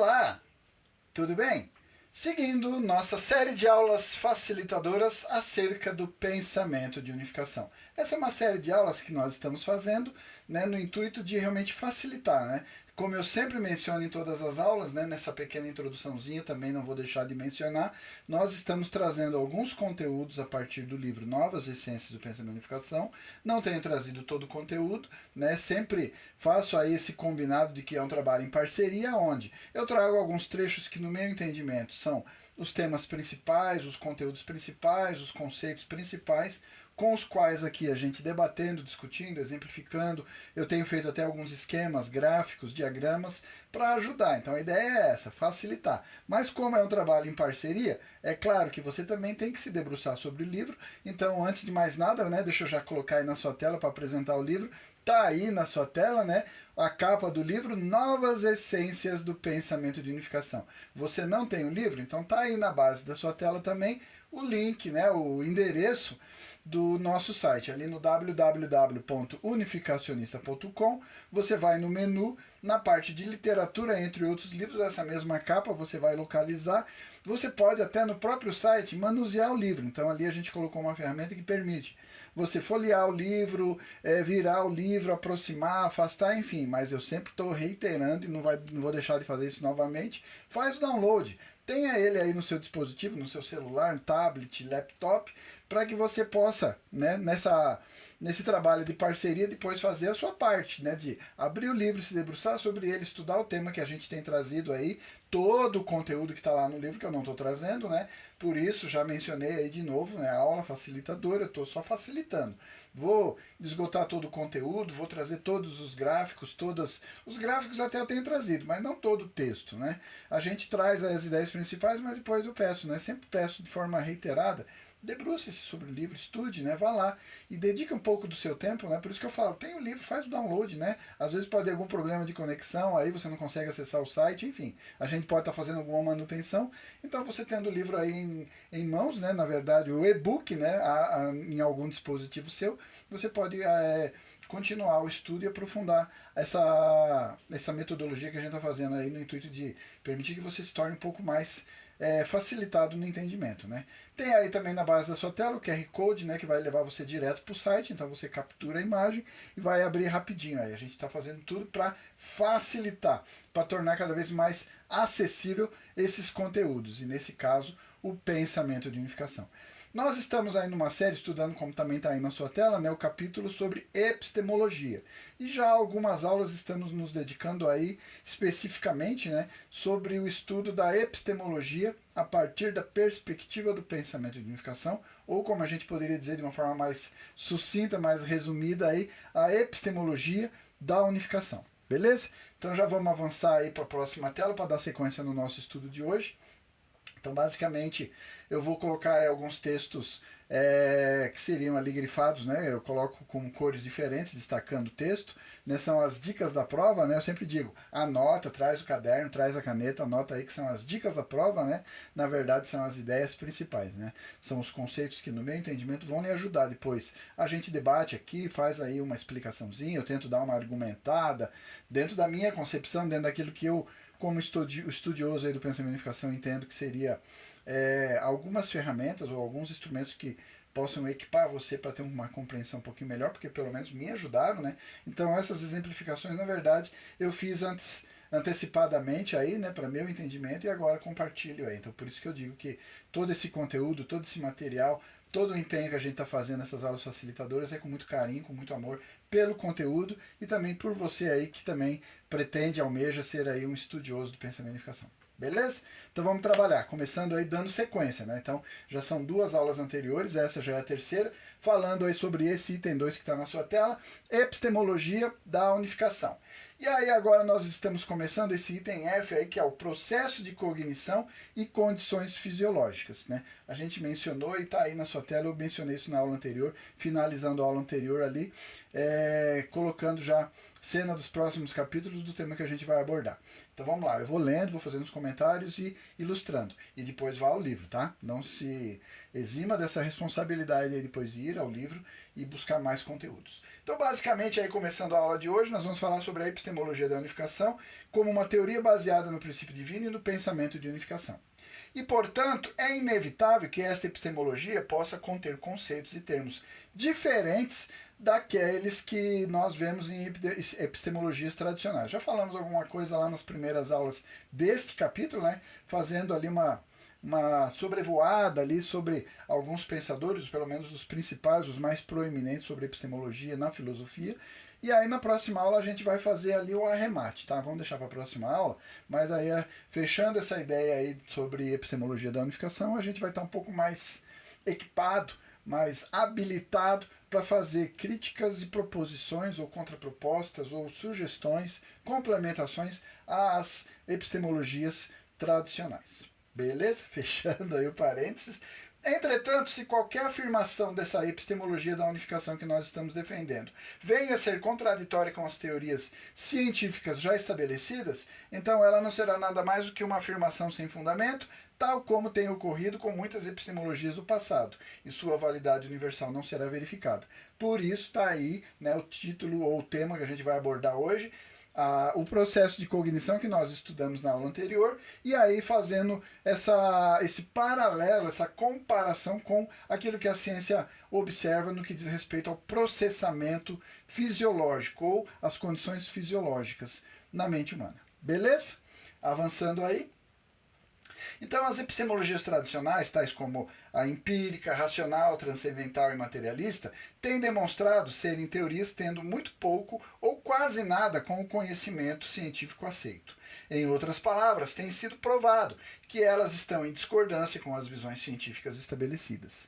Olá, tudo bem? Seguindo nossa série de aulas facilitadoras acerca do pensamento de unificação. Essa é uma série de aulas que nós estamos fazendo, né, no intuito de realmente facilitar, né? Como eu sempre menciono em todas as aulas, né, nessa pequena introduçãozinha também não vou deixar de mencionar, nós estamos trazendo alguns conteúdos a partir do livro Novas Essências do Pensamento de Unificação. Não tenho trazido todo o conteúdo, né, sempre faço aí esse combinado de que é um trabalho em parceria, onde eu trago alguns trechos que no meu entendimento são os temas principais, os conteúdos principais, os conceitos principais, com os quais aqui a gente debatendo, discutindo, exemplificando. Eu tenho feito até alguns esquemas, gráficos, diagramas para ajudar. Então a ideia é essa, facilitar. Mas como é um trabalho em parceria, é claro que você também tem que se debruçar sobre o livro. Então, antes de mais nada, né, deixa eu já colocar aí na sua tela para apresentar o livro. Tá aí na sua tela, né, a capa do livro Novas Essências do Pensamento de Unificação. Você não tem o livro? Então tá aí na base da sua tela também o link, né, o endereço do nosso site, ali no www.unificacionista.com. Você vai no menu, na parte de literatura, entre outros livros, essa mesma capa você vai localizar. Você pode até no próprio site manusear o livro. Então ali a gente colocou uma ferramenta que permite você folhear o livro, virar o livro, aproximar, afastar, enfim. Mas eu sempre estou reiterando e não vou deixar de fazer isso novamente. Faz o download. Tenha ele aí no seu dispositivo, no seu celular, tablet, laptop, para que você possa, né, nesse trabalho de parceria, depois fazer a sua parte, né, de abrir o livro, se debruçar sobre ele, estudar o tema que a gente tem trazido aí, todo o conteúdo que está lá no livro, que eu não estou trazendo, né, por isso já mencionei aí de novo, né, a aula facilitadora, eu estou só facilitando. Vou esgotar todo o conteúdo, vou trazer todos os gráficos, os gráficos até eu tenho trazido, mas não todo o texto, né. A gente traz as ideias principais, mas depois eu peço, né, sempre peço de forma reiterada, debruce-se sobre o livro, estude, né? Vá lá e dedique um pouco do seu tempo, né? Por isso que eu falo, tem o livro, faz o download, né? Às vezes pode ter algum problema de conexão, aí você não consegue acessar o site, enfim. A gente pode estar fazendo alguma manutenção, então você tendo o livro aí em mãos, né? Na verdade, o e-book, né? Em algum dispositivo seu, você pode continuar o estudo e aprofundar essa metodologia que a gente está fazendo aí no intuito de permitir que você se torne um pouco mais facilitado no entendimento, né? Tem aí também na base da sua tela o QR Code, né, que vai levar você direto para o site, então você captura a imagem e vai abrir rapidinho aí. A gente está fazendo tudo para facilitar, para tornar cada vez mais acessível esses conteúdos, e nesse caso, o pensamento de unificação. Nós estamos aí numa série estudando, como também está aí na sua tela, né, o capítulo sobre epistemologia. E já algumas aulas estamos nos dedicando aí especificamente, né, sobre o estudo da epistemologia a partir da perspectiva do pensamento de unificação, ou como a gente poderia dizer de uma forma mais sucinta, mais resumida aí, a epistemologia da unificação. Beleza? Então já vamos avançar aí para a próxima tela para dar sequência no nosso estudo de hoje. Então, basicamente, eu vou colocar alguns textos que seriam ali grifados, né? Eu coloco com cores diferentes, destacando o texto, né? São as dicas da prova, né? Eu sempre digo, anota, traz o caderno, traz a caneta, anota aí que são as dicas da prova, né? Na verdade, são as ideias principais, né? São os conceitos que, no meu entendimento, vão lhe ajudar depois. A gente debate aqui, faz aí uma explicaçãozinha, eu tento dar uma argumentada, dentro da minha concepção, dentro daquilo que eu, como estudioso aí do pensamento de unificação, entendo que seria algumas ferramentas ou alguns instrumentos que possam equipar você para ter uma compreensão um pouquinho melhor, porque pelo menos me ajudaram, né? Então essas exemplificações, na verdade, eu fiz antecipadamente aí, né, para meu entendimento, e agora compartilho aí. Então por isso que eu digo que todo esse conteúdo, todo esse material, todo o empenho que a gente está fazendo nessas aulas facilitadoras é com muito carinho, com muito amor pelo conteúdo e também por você aí que também pretende, almeja ser aí um estudioso do pensamento de unificação. Beleza? Então vamos trabalhar, começando aí dando sequência, né? Então já são duas aulas anteriores, essa já é a terceira, falando aí sobre esse item 2 que está na sua tela, epistemologia da unificação. E aí agora nós estamos começando esse item F aí, que é o processo de cognição e condições fisiológicas, né? A gente mencionou e está aí na sua tela, eu mencionei isso na aula anterior, finalizando a aula anterior ali, colocando já cena dos próximos capítulos do tema que a gente vai abordar. Então vamos lá, eu vou lendo, vou fazendo os comentários e ilustrando. E depois vá ao livro, tá? Não se exima dessa responsabilidade aí depois de ir ao livro e buscar mais conteúdos. Então basicamente aí começando a aula de hoje, nós vamos falar sobre a epistemologia epistemologia da unificação como uma teoria baseada no princípio divino e no pensamento de unificação. E, portanto, é inevitável que esta epistemologia possa conter conceitos e termos diferentes daqueles que nós vemos em epistemologias tradicionais. Já falamos alguma coisa lá nas primeiras aulas deste capítulo, né? Fazendo ali uma sobrevoada ali sobre alguns pensadores, pelo menos os principais, os mais proeminentes sobre epistemologia na filosofia. E aí na próxima aula a gente vai fazer ali o arremate, tá? Vamos deixar para a próxima aula, mas aí fechando essa ideia aí sobre epistemologia da unificação, a gente vai estar um pouco mais equipado, mais habilitado para fazer críticas e proposições ou contrapropostas ou sugestões, complementações às epistemologias tradicionais. Beleza? Fechando aí o parênteses. Entretanto, se qualquer afirmação dessa epistemologia da unificação que nós estamos defendendo venha a ser contraditória com as teorias científicas já estabelecidas, então ela não será nada mais do que uma afirmação sem fundamento, tal como tem ocorrido com muitas epistemologias do passado, e sua validade universal não será verificada. Por isso está aí, né, o título ou o tema que a gente vai abordar hoje, o processo de cognição que nós estudamos na aula anterior, e aí fazendo esse paralelo, essa comparação com aquilo que a ciência observa no que diz respeito ao processamento fisiológico ou as condições fisiológicas na mente humana. Beleza? Avançando aí. Então, as epistemologias tradicionais, tais como a empírica, racional, transcendental e materialista, têm demonstrado serem teorias tendo muito pouco ou quase nada com o conhecimento científico aceito. Em outras palavras, tem sido provado que elas estão em discordância com as visões científicas estabelecidas.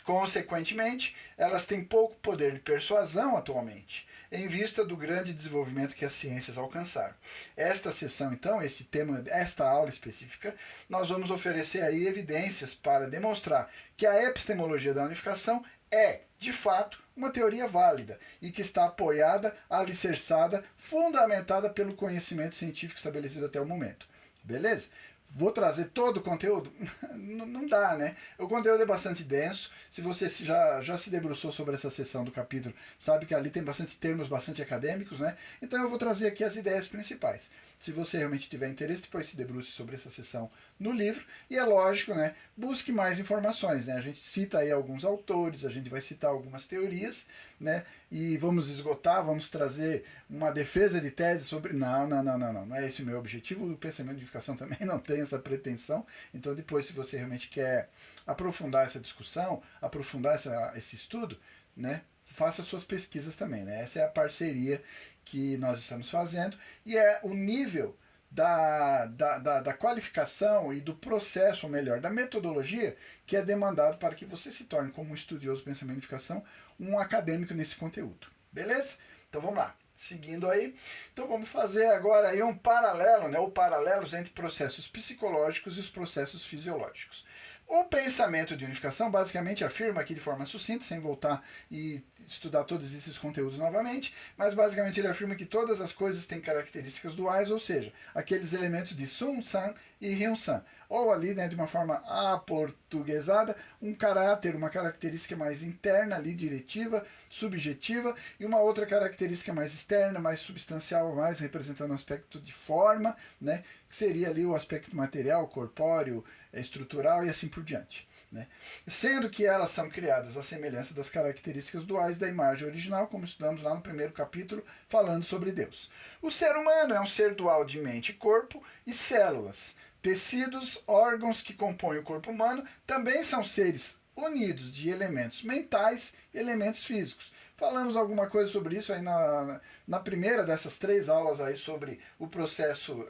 Consequentemente, elas têm pouco poder de persuasão atualmente, em vista do grande desenvolvimento que as ciências alcançaram. Esta sessão, então, esse tema, esta aula específica, nós vamos oferecer aí evidências para demonstrar que a epistemologia da unificação é, de fato, uma teoria válida e que está apoiada, alicerçada, fundamentada pelo conhecimento científico estabelecido até o momento. Beleza? Vou trazer todo o conteúdo? Não dá, né? O conteúdo é bastante denso. Se você já se debruçou sobre essa seção do capítulo, sabe que ali tem bastante termos bastante acadêmicos, né? Então eu vou trazer aqui as ideias principais. Se você realmente tiver interesse, depois se debruce sobre essa seção no livro. E é lógico, né? Busque mais informações, né? A gente cita aí alguns autores, a gente vai citar algumas teorias, né? E vamos esgotar, vamos trazer uma defesa de tese sobre... Não é esse o meu objetivo. O pensamento de unificação também não tem essa pretensão. Então depois, se você realmente quer aprofundar essa discussão, aprofundar esse estudo, né, faça suas pesquisas também, né? Essa é a parceria que nós estamos fazendo e é o nível da qualificação e do processo, ou melhor, da metodologia que é demandado para que você se torne, como um estudioso do pensamento de unificação, um acadêmico nesse conteúdo. Beleza? Então vamos lá. Seguindo aí, então vamos fazer agora aí um paralelo, né, ou paralelos entre processos psicológicos e os processos fisiológicos. O pensamento de unificação basicamente afirma aqui de forma sucinta, sem voltar e estudar todos esses conteúdos novamente, mas basicamente ele afirma que todas as coisas têm características duais, ou seja, aqueles elementos de Sun, San e Hyun, San. Ou ali, né, de uma forma aportuguesada, um caráter, uma característica mais interna, ali, diretiva, subjetiva, e uma outra característica mais externa, mais substancial, mais representando o aspecto de forma, né, que seria ali o aspecto material, corpóreo, estrutural e assim por diante. Né? Sendo que elas são criadas à semelhança das características duais da imagem original, como estudamos lá no primeiro capítulo, falando sobre Deus. O ser humano é um ser dual de mente, corpo e células. Tecidos, órgãos que compõem o corpo humano também são seres unidos de elementos mentais e elementos físicos. Falamos alguma coisa sobre isso aí na primeira dessas 3 aulas aí sobre o processo,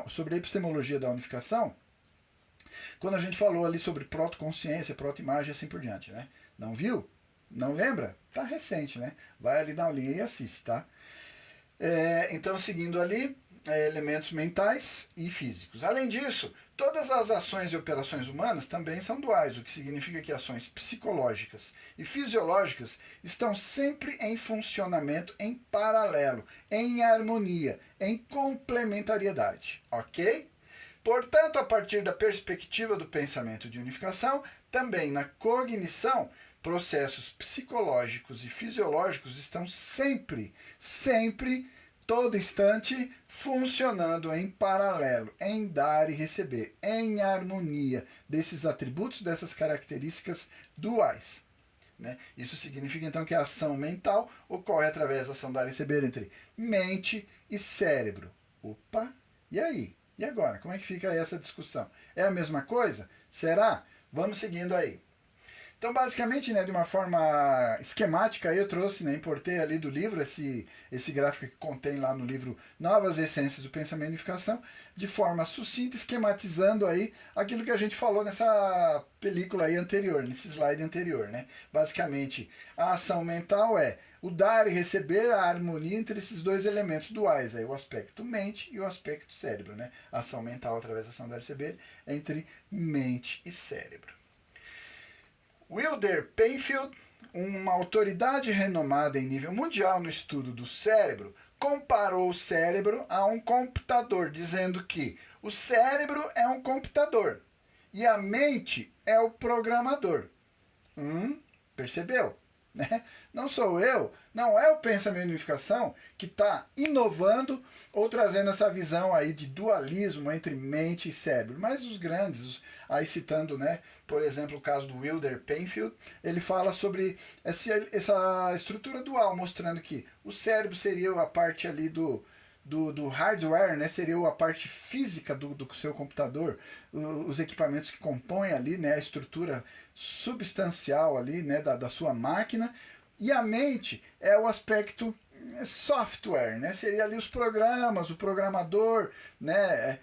sobre a epistemologia da unificação, quando a gente falou ali sobre protoconsciência, protoimagem e assim por diante, né? Não viu? Não lembra? Tá recente, né? Vai ali na aulinha e assiste, tá? Então, seguindo ali, elementos mentais e físicos. Além disso, todas as ações e operações humanas também são duais, o que significa que ações psicológicas e fisiológicas estão sempre em funcionamento em paralelo, em harmonia, em complementariedade, ok? Portanto, a partir da perspectiva do pensamento de unificação, também na cognição, processos psicológicos e fisiológicos estão sempre todo instante funcionando em paralelo, em dar e receber, em harmonia desses atributos, dessas características duais. Né? Isso significa então que a ação mental ocorre através da ação dar e receber entre mente e cérebro. Opa, e aí? E agora? Como é que fica aí essa discussão? É a mesma coisa? Será? Vamos seguindo aí. Então, basicamente, né, de uma forma esquemática, eu trouxe, né, importei ali do livro esse gráfico que contém lá no livro Novas Essências do Pensamento e Unificação, de forma sucinta, esquematizando aí aquilo que a gente falou nessa película aí anterior, nesse slide anterior, né? Basicamente, a ação mental é o dar e receber, a harmonia entre esses dois elementos duais, aí, o aspecto mente e o aspecto cérebro, né? A ação mental através da ação dar e receber entre mente e cérebro. Wilder Penfield, uma autoridade renomada em nível mundial no estudo do cérebro, comparou o cérebro a um computador, dizendo que o cérebro é um computador e a mente é o programador. Percebeu? Né? Não sou eu, não é o pensamento de unificação que está inovando ou trazendo essa visão aí de dualismo entre mente e cérebro, mas os grandes, aí citando, né, por exemplo, o caso do Wilder Penfield, ele fala sobre essa estrutura dual, mostrando que o cérebro seria a parte ali do hardware, né, seria a parte física do seu computador, os equipamentos que compõem ali, né, a estrutura substancial ali, né, da sua máquina, e a mente é o aspecto software, né, seria ali os programas, o programador, né,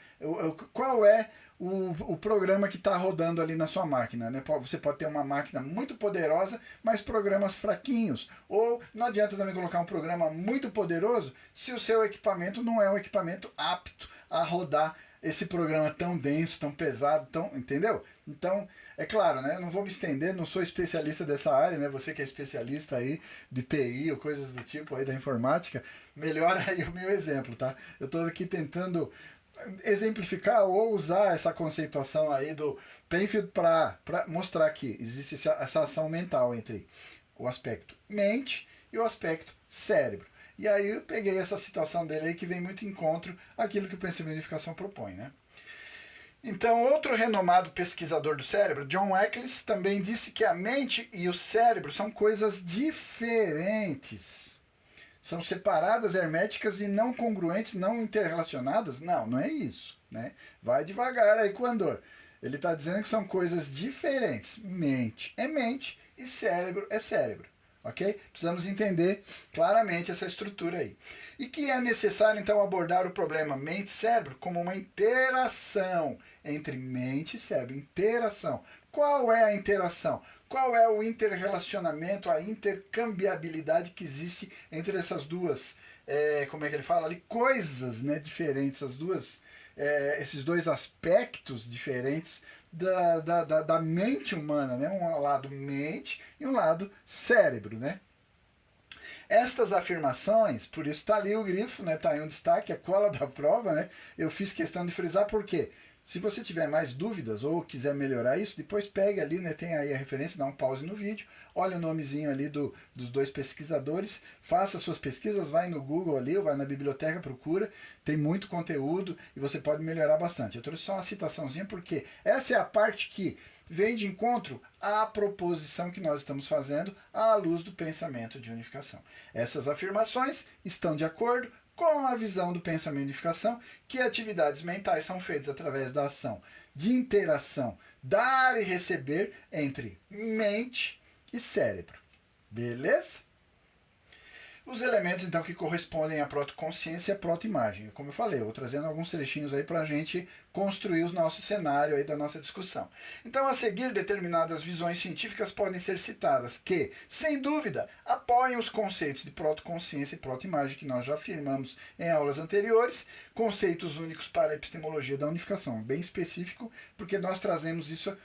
qual é o programa que está rodando ali na sua máquina. Né? Você pode ter uma máquina muito poderosa, mas programas fraquinhos. Ou não adianta também colocar um programa muito poderoso se o seu equipamento não é um equipamento apto a rodar esse programa tão denso, tão pesado, entendeu? Então, é claro, né? Não vou me estender, não sou especialista dessa área, né? Você que é especialista aí de TI ou coisas do tipo aí da informática, melhora aí o meu exemplo, tá? Eu estou aqui tentando exemplificar ou usar essa conceituação aí do Penfield para mostrar que existe essa ação mental entre o aspecto mente e o aspecto cérebro. E aí eu peguei essa citação dele aí que vem muito em encontro àquilo que o pensamento de unificação propõe, né? Então, outro renomado pesquisador do cérebro, John Eccles, também disse que a mente e o cérebro são coisas diferentes. São separadas, herméticas e não congruentes, não interrelacionadas? Não, não é isso. Né? Vai devagar aí com o Andor. Ele está dizendo que são coisas diferentes. Mente é mente e cérebro é cérebro. Ok? Precisamos entender claramente essa estrutura aí. E que é necessário, então, abordar o problema mente-cérebro como uma interação entre mente e cérebro. Interação. Qual é a interação? Qual é o interrelacionamento, a intercambiabilidade que existe entre essas duas, como é que ele fala ali? Coisas, né, diferentes, esses dois aspectos diferentes da mente humana, né? Um lado mente e um lado cérebro, né? Estas afirmações, por isso está ali o grifo, né? Está aí um destaque, a cola da prova, né? Eu fiz questão de frisar porque se você tiver mais dúvidas ou quiser melhorar isso, depois pegue ali, né? Tem aí a referência, dá um pause no vídeo, olha o nomezinho ali dos dois pesquisadores, faça suas pesquisas, vai no Google ali, ou vai na biblioteca, procura, tem muito conteúdo e você pode melhorar bastante. Eu trouxe só uma citaçãozinha porque essa é a parte que vem de encontro à proposição que nós estamos fazendo à luz do pensamento de unificação. Essas afirmações estão de acordo com a visão do pensamento de unificação, que atividades mentais são feitas através da ação de interação, dar e receber entre mente e cérebro. Beleza? Os elementos, então, que correspondem à protoconsciência e à protoimagem. Como eu falei, eu vou trazendo alguns trechinhos aí para a gente construir o nosso cenário aí da nossa discussão. Então, a seguir, determinadas visões científicas podem ser citadas que, sem dúvida, apoiam os conceitos de protoconsciência e protoimagem que nós já afirmamos em aulas anteriores, conceitos únicos para a epistemologia da unificação, bem específico, porque nós trazemos isso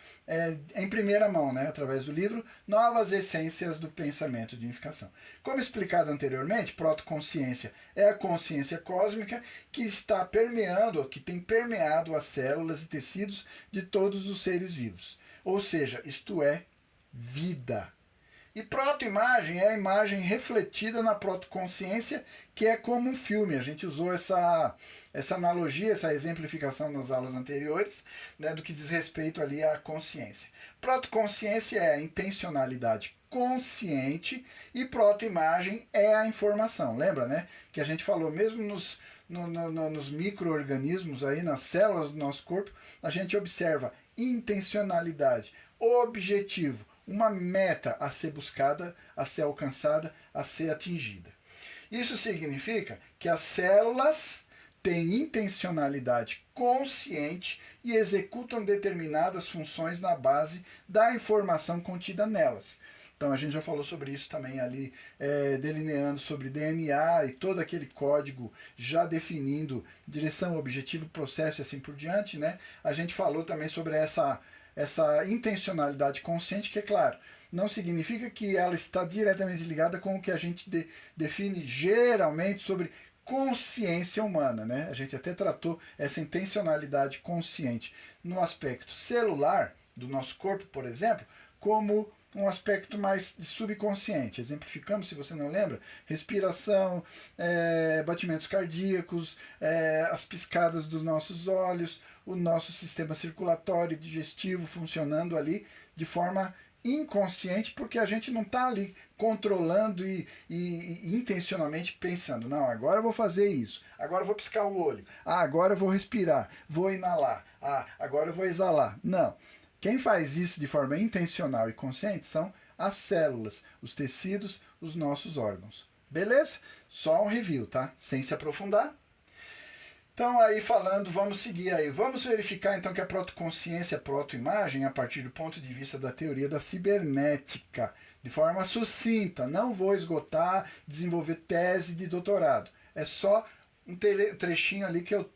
em primeira mão, né, através do livro Novas Essências do Pensamento de Unificação. Como explicado anteriormente, protoconsciência é a consciência cósmica que está permeando, que tem permeado as células e tecidos de todos os seres vivos. Ou seja, isto é vida. E protoimagem é a imagem refletida na protoconsciência, que é como um filme. A gente usou essa analogia, essa exemplificação nas aulas anteriores, né, do que diz respeito ali à consciência. Protoconsciência é a intencionalidade consciente e protoimagem é a informação. Lembra, né? Que a gente falou, mesmo nos micro-organismos, aí, nas células do nosso corpo, a gente observa intencionalidade, objetivo, uma meta a ser buscada, a ser alcançada, a ser atingida. Isso significa que as células têm intencionalidade consciente e executam determinadas funções na base da informação contida nelas. Então a gente já falou sobre isso também ali, delineando sobre DNA e todo aquele código já definindo direção, objetivo, processo e assim por diante, né? A gente falou também sobre essa intencionalidade consciente, que é claro, não significa que ela está diretamente ligada com o que a gente define geralmente sobre consciência humana, né? A gente até tratou essa intencionalidade consciente no aspecto celular do nosso corpo, por exemplo, como um aspecto mais de subconsciente. Exemplificamos, se você não lembra, respiração, batimentos cardíacos, as piscadas dos nossos olhos, o nosso sistema circulatório e digestivo funcionando ali de forma inconsciente, porque a gente não está ali controlando e intencionalmente pensando, não, agora eu vou fazer isso, agora eu vou piscar o olho, agora eu vou respirar, vou inalar, agora eu vou exalar. Não. Quem faz isso de forma intencional e consciente são as células, os tecidos, os nossos órgãos. Beleza? Só um review, tá? Sem se aprofundar. Então, aí falando, vamos seguir aí. Vamos verificar então que a protoconsciência, a protoimagem, a partir do ponto de vista da teoria da cibernética, de forma sucinta. Não vou esgotar, desenvolver tese de doutorado. É só um trechinho ali que eu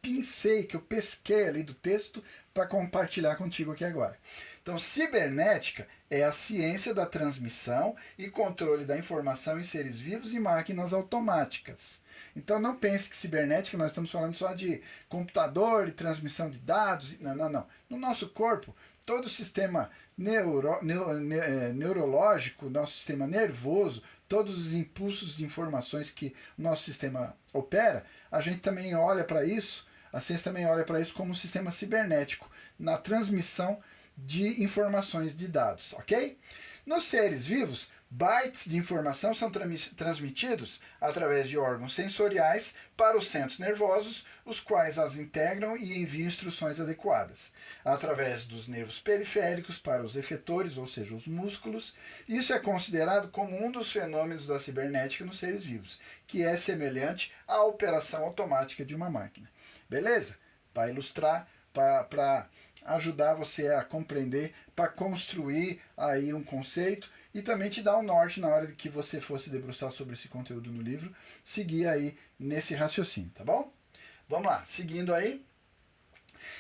pincei, que eu pesquei ali do texto para compartilhar contigo aqui agora. Então, cibernética é a ciência da transmissão e controle da informação em seres vivos e máquinas automáticas. Então, não pense que cibernética nós estamos falando só de computador e transmissão de dados. Não, não, não. No nosso corpo, todo o sistema neurológico, nosso sistema nervoso, todos os impulsos de informações que o nosso sistema opera, a gente também olha para isso, a ciência também olha para isso como um sistema cibernético, na transmissão de informações de dados, ok? Nos seres vivos, bytes de informação são transmitidos através de órgãos sensoriais para os centros nervosos, os quais as integram e enviam instruções adequadas. Através dos nervos periféricos para os efetores, ou seja, os músculos. Isso é considerado como um dos fenômenos da cibernética nos seres vivos, que é semelhante à operação automática de uma máquina. Beleza? Para ilustrar, para ajudar você a compreender, para construir aí um conceito e também te dar um norte na hora que você fosse debruçar sobre esse conteúdo no livro, seguir aí nesse raciocínio, tá bom? Vamos lá, seguindo aí.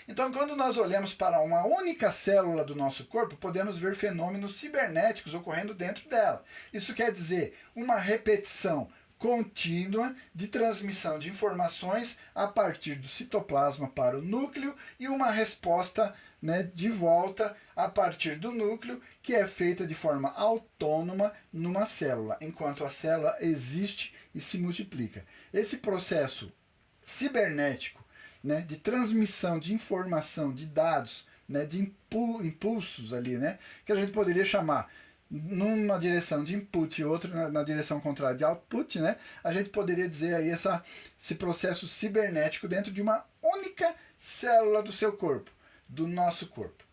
Então, quando nós olhamos para uma única célula do nosso corpo, podemos ver fenômenos cibernéticos ocorrendo dentro dela. Isso quer dizer uma repetição contínua de transmissão de informações a partir do citoplasma para o núcleo e uma resposta, né, de volta a partir do núcleo, que é feita de forma autônoma numa célula, enquanto a célula existe e se multiplica. Esse processo cibernético, né, de transmissão de informação, de dados, né, de impulsos ali, né, que a gente poderia chamar numa direção de input e outra na direção contrária de output, né? A gente poderia dizer aí esse processo cibernético dentro de uma única célula do seu corpo, do nosso corpo.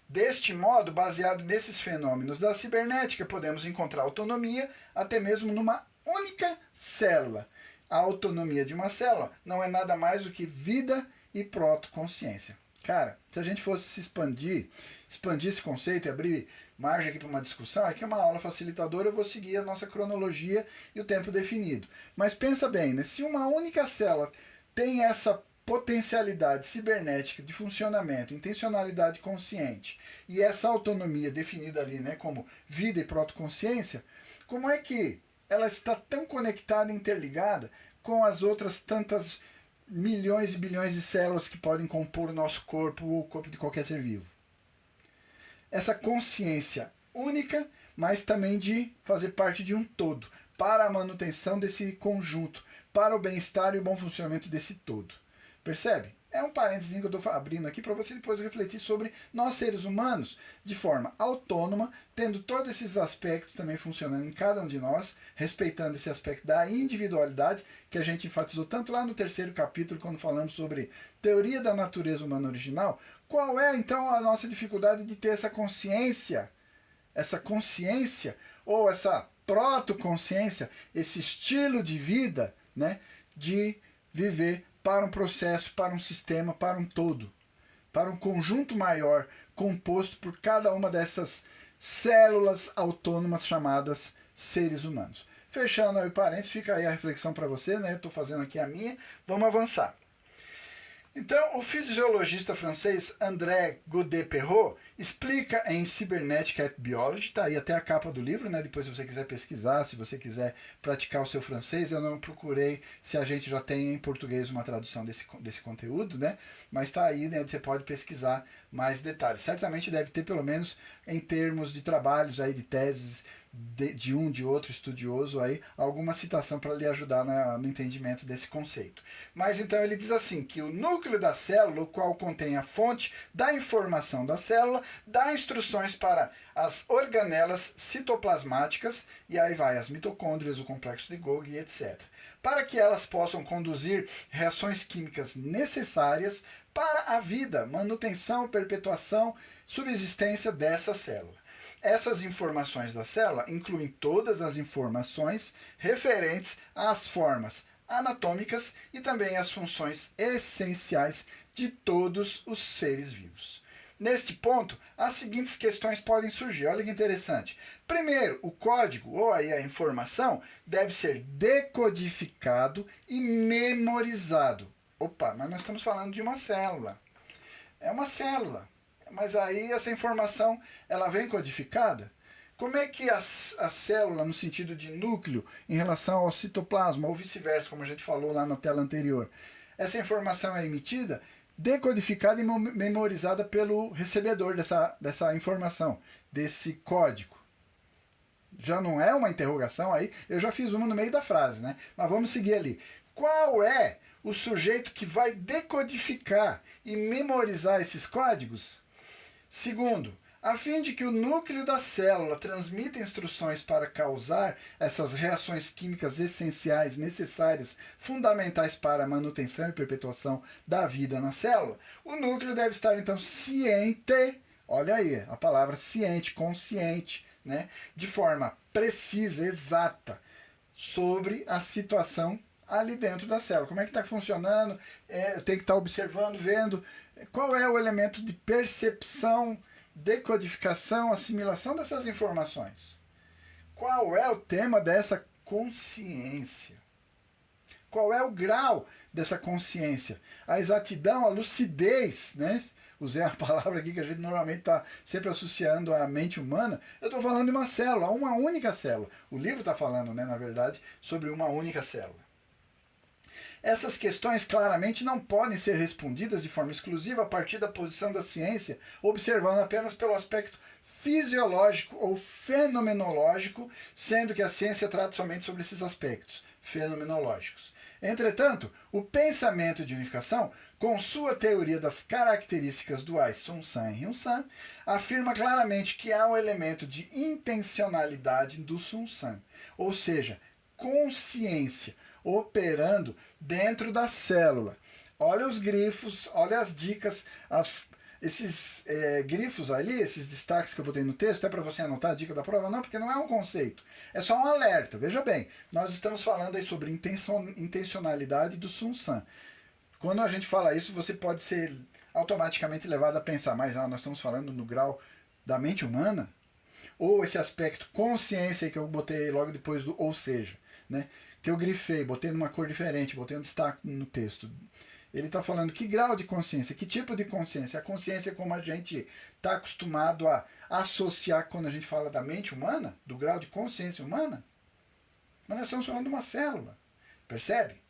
Deste modo, baseado nesses fenômenos da cibernética, podemos encontrar autonomia até mesmo numa única célula. A autonomia de uma célula não é nada mais do que vida e protoconsciência. Cara, se a gente fosse se expandir esse conceito e abrir margem aqui para uma discussão, aqui é uma aula facilitadora, eu vou seguir a nossa cronologia e o tempo definido. Mas pensa bem, né? Se uma única célula tem essa potencialidade cibernética de funcionamento, intencionalidade consciente e essa autonomia definida ali, né, como vida e protoconsciência, como é que ela está tão conectada e interligada com as outras tantas milhões e bilhões de células que podem compor o nosso corpo ou o corpo de qualquer ser vivo? Essa consciência única, mas também de fazer parte de um todo, para a manutenção desse conjunto, para o bem-estar e o bom funcionamento desse todo. Percebe? É um parênteses que eu estou abrindo aqui para você depois refletir sobre nós seres humanos de forma autônoma, tendo todos esses aspectos também funcionando em cada um de nós, respeitando esse aspecto da individualidade que a gente enfatizou tanto lá no 3º capítulo, quando falamos sobre teoria da natureza humana original. Qual é então a nossa dificuldade de ter essa consciência ou essa proto-consciência, esse estilo de vida, né, de viver para um processo, para um sistema, para um todo, para um conjunto maior composto por cada uma dessas células autônomas chamadas seres humanos. Fechando aí o parênteses, fica aí a reflexão para você, né? Estou fazendo aqui a minha. Vamos avançar. Então, o fisiologista francês André Godet-Perrot explica em Cybernetic at Biology, está aí até a capa do livro, né? Depois, se você quiser pesquisar, se você quiser praticar o seu francês, eu não procurei se a gente já tem em português uma tradução desse conteúdo, né? Mas está aí, né? Você pode pesquisar mais detalhes. Certamente deve ter, pelo menos em termos de trabalhos aí, de teses de outro estudioso aí, alguma citação para lhe ajudar no entendimento desse conceito. Mas então ele diz assim, que o núcleo da célula, o qual contém a fonte da informação da célula, dá instruções para as organelas citoplasmáticas, e aí vai as mitocôndrias, o complexo de Golgi, etc., para que elas possam conduzir reações químicas necessárias para a vida, manutenção, perpetuação, subsistência dessa célula. Essas informações da célula incluem todas as informações referentes às formas anatômicas e também às funções essenciais de todos os seres vivos. Neste ponto, as seguintes questões podem surgir. Olha que interessante. Primeiro, o código, ou aí a informação, deve ser decodificado e memorizado. Opa, mas nós estamos falando de uma célula. É uma célula. Mas aí essa informação ela vem codificada. Como é que a célula, no sentido de núcleo, em relação ao citoplasma, ou vice-versa, como a gente falou lá na tela anterior, essa informação é emitida, decodificada e memorizada pelo recebedor dessa informação, desse código. Já não é uma interrogação aí, eu já fiz uma no meio da frase, né? Mas vamos seguir ali. Qual é o sujeito que vai decodificar e memorizar esses códigos? Segundo, a fim de que o núcleo da célula transmita instruções para causar essas reações químicas essenciais, necessárias, fundamentais para a manutenção e perpetuação da vida na célula, o núcleo deve estar, então, ciente, olha aí, a palavra ciente, consciente, né, de forma precisa, exata, sobre a situação ali dentro da célula. Como é que está funcionando? Eu tenho que estar observando, vendo qual é o elemento de percepção, decodificação, assimilação dessas informações. Qual é o tema dessa consciência? Qual é o grau dessa consciência? A exatidão, a lucidez, né? Usei a palavra aqui que a gente normalmente está sempre associando à mente humana. Eu estou falando de uma célula, uma única célula. O livro está falando, né, na verdade, sobre uma única célula. Essas questões claramente não podem ser respondidas de forma exclusiva a partir da posição da ciência, observando apenas pelo aspecto fisiológico ou fenomenológico, sendo que a ciência trata somente sobre esses aspectos fenomenológicos. Entretanto, o pensamento de unificação, com sua teoria das características duais Sun-San e Hyun-San, afirma claramente que há um elemento de intencionalidade do Sun-San, ou seja, consciência, operando dentro da célula. Olha os grifos, olha as dicas, esses grifos ali, esses destaques que eu botei no texto, é para você anotar a dica da prova? Não, porque não é um conceito, é só um alerta. Veja bem, nós estamos falando aí sobre intencionalidade do Sun-San. Quando a gente fala isso, você pode ser automaticamente levado a pensar, mas nós estamos falando no grau da mente humana? Ou esse aspecto consciência que eu botei logo depois do ou seja, né? Que eu grifei, botei numa cor diferente, botei um destaque no texto. Ele está falando que grau de consciência, que tipo de consciência. A consciência é como a gente está acostumado a associar quando a gente fala da mente humana, do grau de consciência humana. Mas nós estamos falando de uma célula, percebe?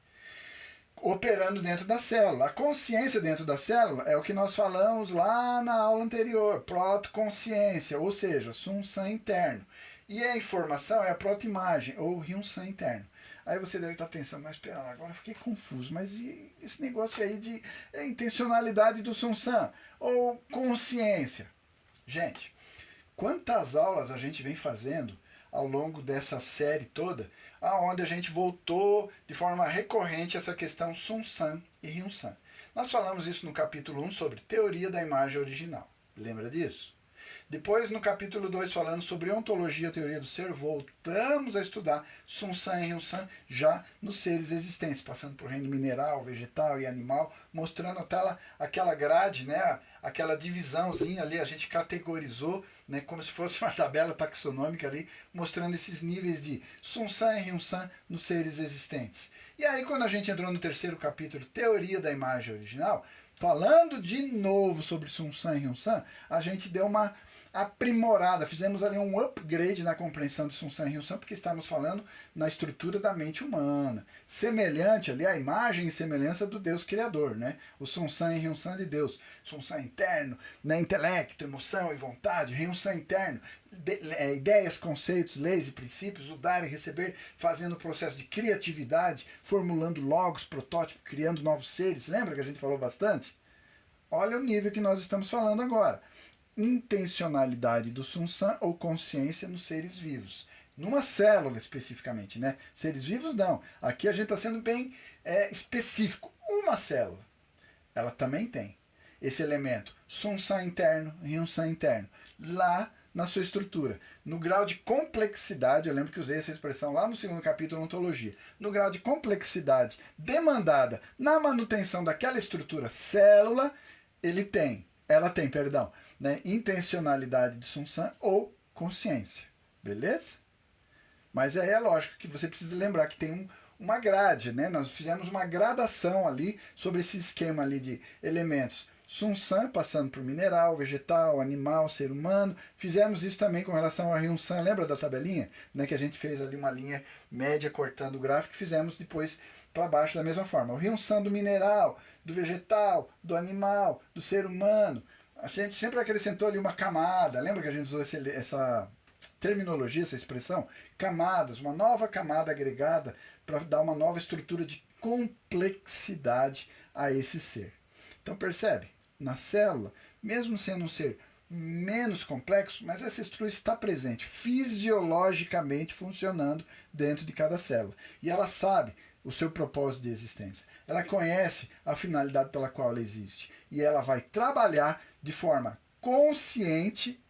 operando dentro da célula. A consciência dentro da célula é o que nós falamos lá na aula anterior, protoconsciência, ou seja, Sun-San interno. E a informação é a protoimagem, ou Ryun-San interno. Aí você deve estar pensando, mas espera lá, agora eu fiquei confuso, mas e esse negócio aí de intencionalidade do Sun-San, ou consciência? Gente, quantas aulas a gente vem fazendo ao longo dessa série toda, aonde a gente voltou de forma recorrente essa questão Sun-San e Ryun-San. Nós falamos isso no capítulo 1 sobre teoria da imagem original. Lembra disso? Depois, no capítulo 2, falando sobre ontologia, teoria do ser, voltamos a estudar Sun-San e Ryun-San já nos seres existentes, passando por reino mineral, vegetal e animal, mostrando aquela grade, né, aquela divisãozinha ali, a gente categorizou, né, como se fosse uma tabela taxonômica ali, mostrando esses níveis de Sun-San e Ryun-San nos seres existentes. E aí, quando a gente entrou no terceiro capítulo, teoria da imagem original, falando de novo sobre Sun-San e Ryun-San, a gente deu uma aprimorada, fizemos ali um upgrade na compreensão de Sun-San e Ryun-San, porque estamos falando na estrutura da mente humana, semelhante ali à imagem e semelhança do Deus Criador, né? O Sun-San e Ryun-San de Deus. Sun-San interno, né? Intelecto, emoção e vontade, Ryun-San interno, ideias, conceitos, leis e princípios, o dar e receber, fazendo o processo de criatividade, formulando logos, protótipos, criando novos seres. Lembra que a gente falou bastante? Olha o nível que nós estamos falando agora. Intencionalidade do Sun-San ou consciência nos seres vivos. Numa célula especificamente, né? Seres vivos não. Aqui a gente está sendo bem específico. Uma célula, ela também tem esse elemento Sun-San interno, Ryun-San interno. Lá na sua estrutura. No grau de complexidade, eu lembro que usei essa expressão lá no segundo capítulo, ontologia. No grau de complexidade demandada na manutenção daquela estrutura célula, ela tem, né, intencionalidade de Sun-San ou consciência. Beleza? Mas aí é lógico que você precisa lembrar que tem uma grade, né? Nós fizemos uma gradação ali sobre esse esquema ali de elementos. Sun-San passando por mineral, vegetal, animal, ser humano. Fizemos isso também com relação ao Ryun-San. Lembra da tabelinha? Né, que a gente fez ali uma linha média cortando o gráfico e fizemos depois para baixo da mesma forma. O Ryun-San do mineral, do vegetal, do animal, do ser humano. A gente sempre acrescentou ali uma camada. Lembra que a gente usou essa terminologia, essa expressão? Camadas, uma nova camada agregada para dar uma nova estrutura de complexidade a esse ser. Então percebe? Na célula, mesmo sendo um ser menos complexo, mas essa estrutura está presente, fisiologicamente funcionando dentro de cada célula. E ela sabe o seu propósito de existência. Ela conhece a finalidade pela qual ela existe. E ela vai trabalhar de forma consciente,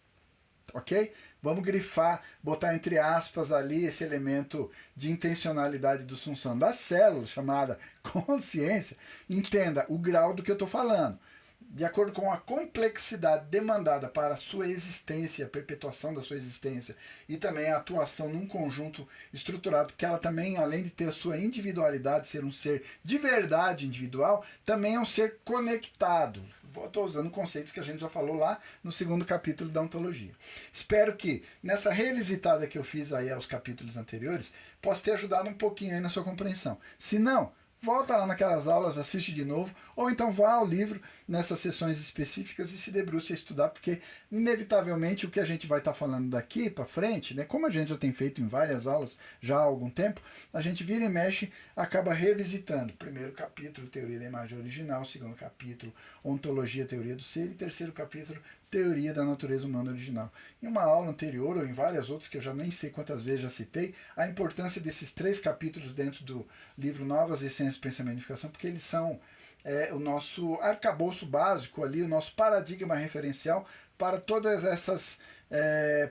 ok? Vamos grifar, botar entre aspas ali esse elemento de intencionalidade do Sun-San da célula, chamada consciência. Entenda o grau do que eu estou falando. De acordo com a complexidade demandada para a sua existência, a perpetuação da sua existência e também a atuação num conjunto estruturado, porque ela também, além de ter a sua individualidade, ser um ser de verdade individual, também é um ser conectado. Estou usando conceitos que a gente já falou lá no segundo capítulo da ontologia. Espero que nessa revisitada que eu fiz aí aos capítulos anteriores, possa ter ajudado um pouquinho aí na sua compreensão. Se não, volta lá naquelas aulas, assiste de novo, ou então vá ao livro nessas sessões específicas e se debruce a estudar, porque inevitavelmente o que a gente vai estar falando daqui para frente, né, como a gente já tem feito em várias aulas já há algum tempo, a gente vira e mexe, acaba revisitando. Primeiro capítulo, teoria da imagem original, segundo capítulo, ontologia, teoria do ser, e terceiro capítulo, teoria da natureza humana original. Em uma aula anterior, ou em várias outras, que eu já nem sei quantas vezes já citei, a importância desses 3 capítulos dentro do livro Novas Essências, Pensamento e Unificação, porque eles são o nosso arcabouço básico ali, o nosso paradigma referencial para todas essas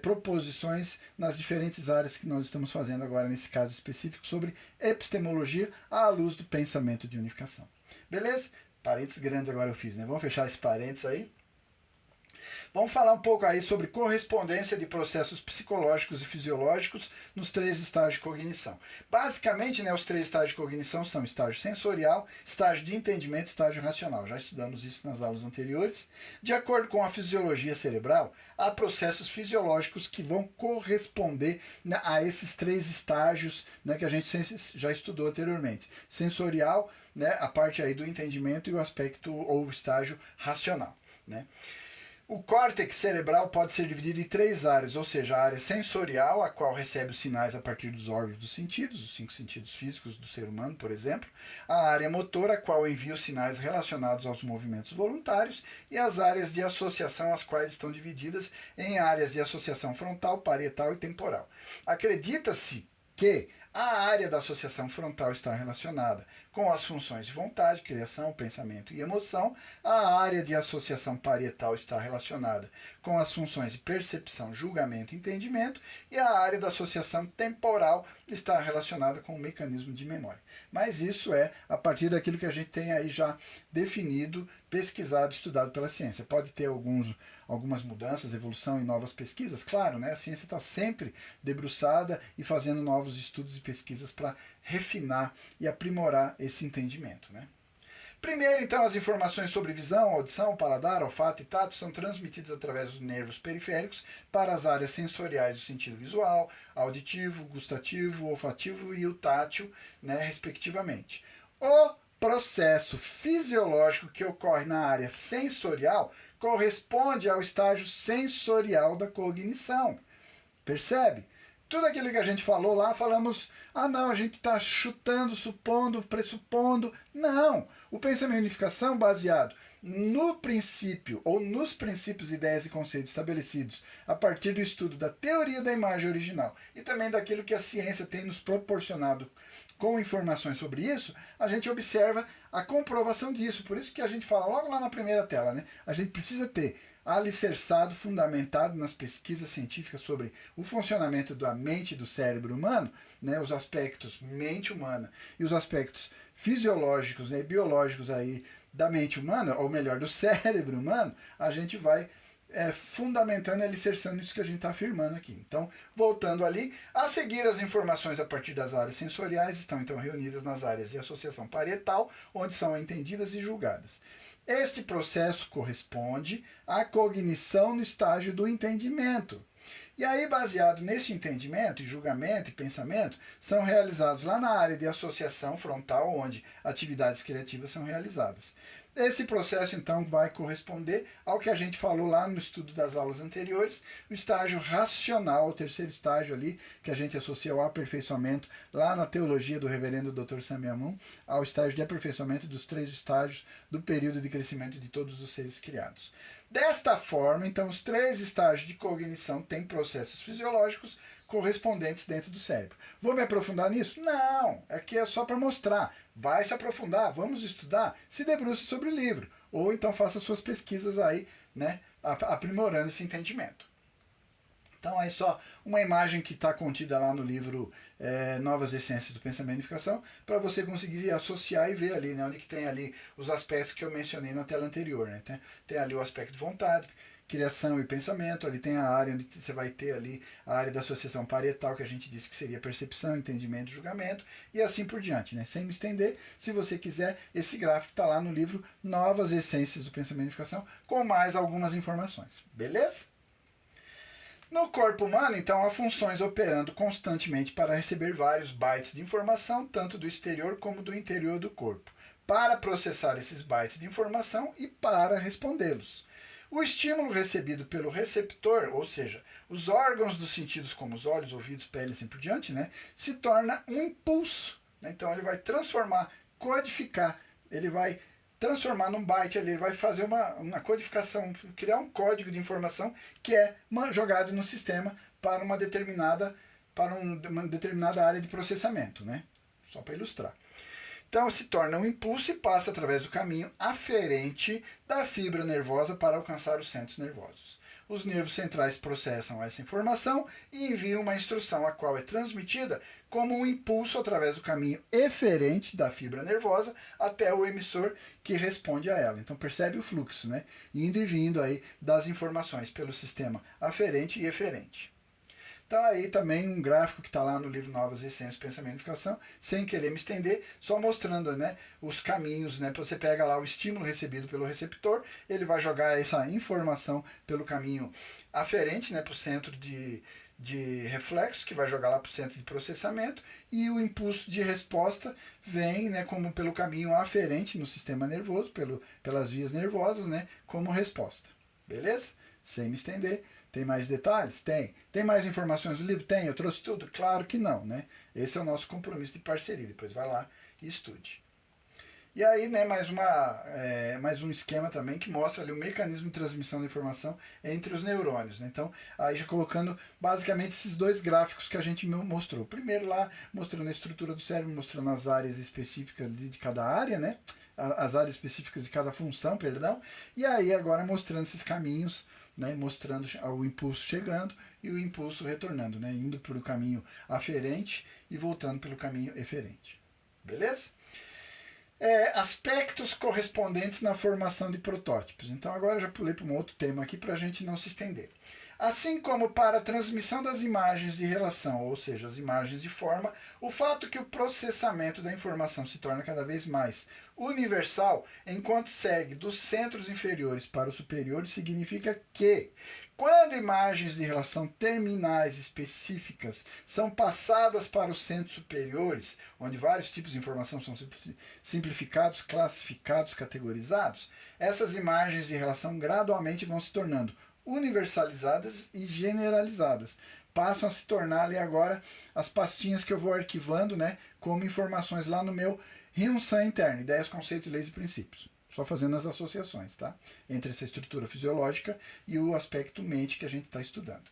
proposições nas diferentes áreas que nós estamos fazendo agora, nesse caso específico, sobre epistemologia à luz do pensamento de unificação. Beleza? Parênteses grandes agora eu fiz, né? Vamos fechar esse parênteses aí. Vamos falar um pouco aí sobre correspondência de processos psicológicos e fisiológicos nos 3 estágios de cognição. Basicamente, né, os 3 estágios de cognição são estágio sensorial, estágio de entendimento e estágio racional. Já estudamos isso nas aulas anteriores. De acordo com a fisiologia cerebral, há processos fisiológicos que vão corresponder a esses 3 estágios, né, que a gente já estudou anteriormente. Sensorial, né, a parte aí do entendimento, e o aspecto ou estágio racional, né? O córtex cerebral pode ser dividido em 3 áreas, ou seja, a área sensorial, a qual recebe os sinais a partir dos órgãos dos sentidos, os 5 sentidos físicos do ser humano, por exemplo, a área motora, a qual envia os sinais relacionados aos movimentos voluntários, e as áreas de associação, as quais estão divididas em áreas de associação frontal, parietal e temporal. Acredita-se que a área da associação frontal está relacionada com as funções de vontade, criação, pensamento e emoção. A área de associação parietal está relacionada com as funções de percepção, julgamento e entendimento. E a área da associação temporal está relacionada com o mecanismo de memória. Mas isso é a partir daquilo que a gente tem aí já definido, pesquisado, estudado pela ciência. Pode ter algumas mudanças, evolução e novas pesquisas, claro, né? A ciência está sempre debruçada e fazendo novos estudos e pesquisas para refinar e aprimorar esse entendimento, né? Primeiro, então, as informações sobre visão, audição, paladar, olfato e tato são transmitidas através dos nervos periféricos para as áreas sensoriais do sentido visual, auditivo, gustativo, olfativo e o tátil, né, respectivamente. O processo fisiológico que ocorre na área sensorial corresponde ao estágio sensorial da cognição. Percebe? Tudo aquilo que a gente falou lá, falamos, não, a gente está chutando, supondo, pressupondo. Não! O pensamento e unificação baseado no princípio, ou nos princípios, ideias e conceitos estabelecidos a partir do estudo da teoria da imagem original e também daquilo que a ciência tem nos proporcionado com informações sobre isso, a gente observa a comprovação disso. Por isso que a gente fala logo lá na primeira tela, né? A gente precisa ter alicerçado, fundamentado nas pesquisas científicas sobre o funcionamento da mente e do cérebro humano, né, os aspectos mente humana e os aspectos fisiológicos, né, biológicos aí da mente humana, ou melhor, do cérebro humano, a gente vai fundamentando e alicerçando isso que a gente está afirmando aqui. Então, voltando ali, a seguir as informações a partir das áreas sensoriais estão então reunidas nas áreas de associação parietal, onde são entendidas e julgadas. Este processo corresponde à cognição no estágio do entendimento. E aí, baseado nesse entendimento, e julgamento e pensamento, são realizados lá na área de associação frontal, onde atividades criativas são realizadas. Esse processo, então, vai corresponder ao que a gente falou lá no estudo das aulas anteriores, o estágio racional, o terceiro estágio ali, que a gente associa ao aperfeiçoamento, lá na teologia do reverendo Dr. Samyamun, ao estágio de aperfeiçoamento dos 3 estágios do período de crescimento de todos os seres criados. Desta forma, então, os 3 estágios de cognição têm processos fisiológicos correspondentes dentro do cérebro. Vou me aprofundar nisso? Não, aqui é só para mostrar. Vai se aprofundar, vamos estudar, se debruce sobre o livro. Ou então faça suas pesquisas aí, né, aprimorando esse entendimento. Então, aí só uma imagem que está contida lá no livro Novas Essências do Pensamento e Unificação, para você conseguir associar e ver ali, né, onde que tem ali os aspectos que eu mencionei na tela anterior. Né? Tem ali o aspecto de vontade, criação e pensamento, ali tem a área onde você vai ter ali a área da associação parietal, que a gente disse que seria percepção, entendimento e julgamento, e assim por diante. Né? Sem me estender, se você quiser, esse gráfico está lá no livro Novas Essências do Pensamento e Unificação, com mais algumas informações. Beleza? No corpo humano, então, há funções operando constantemente para receber vários bytes de informação, tanto do exterior como do interior do corpo, para processar esses bytes de informação e para respondê-los. O estímulo recebido pelo receptor, ou seja, os órgãos dos sentidos como os olhos, ouvidos, pele e assim por diante, né, se torna um impulso. Então ele vai transformar, codificar, ele vai transformar num byte ali, ele vai fazer uma codificação, criar um código de informação que é jogado no sistema para uma determinada área de processamento, né? Só para ilustrar. Então se torna um impulso e passa através do caminho aferente da fibra nervosa para alcançar os centros nervosos. Os nervos centrais processam essa informação e enviam uma instrução, a qual é transmitida como um impulso através do caminho eferente da fibra nervosa até o emissor que responde a ela. Então percebe o fluxo, né? Indo e vindo aí das informações pelo sistema aferente e eferente. Então aí também um gráfico que está lá no livro Novas Essências, Pensamento e Unificação, sem querer me estender, só mostrando, né, os caminhos, né? Você pega lá o estímulo recebido pelo receptor, ele vai jogar essa informação pelo caminho aferente, né, para o centro de reflexo, que vai jogar lá para o centro de processamento, e o impulso de resposta vem, né, como pelo caminho aferente no sistema nervoso, pelas vias nervosas, né, como resposta. Beleza? Sem me estender. Tem mais detalhes? Tem. Tem mais informações do livro? Tem. Eu trouxe tudo? Claro que não, né? Esse é o nosso compromisso de parceria. Depois vai lá e estude. E aí, né, mais um esquema também que mostra ali o mecanismo de transmissão da informação entre os neurônios. Né? Então, aí já colocando basicamente esses dois gráficos que a gente mostrou. Primeiro lá, mostrando a estrutura do cérebro, mostrando as áreas específicas de cada área, né? As áreas específicas de cada função, perdão. E aí agora mostrando esses caminhos, né, mostrando o impulso chegando e o impulso retornando, né, indo pelo caminho aferente e voltando pelo caminho eferente. Beleza? Aspectos correspondentes na formação de protótipos. Então agora eu já pulei para um outro tema aqui para a gente não se estender. Assim como para a transmissão das imagens de relação, ou seja, as imagens de forma, o fato que o processamento da informação se torna cada vez mais universal, enquanto segue dos centros inferiores para os superiores, significa que, quando imagens de relação terminais específicas são passadas para os centros superiores, onde vários tipos de informação são simplificados, classificados, categorizados, essas imagens de relação gradualmente vão se tornando universalizadas e generalizadas. Passam a se tornar ali agora as pastinhas que eu vou arquivando, né, como informações lá no meu Hyun-San interno, ideias, conceitos, leis e princípios. Só fazendo as associações, tá? Entre essa estrutura fisiológica e o aspecto mente que a gente está estudando.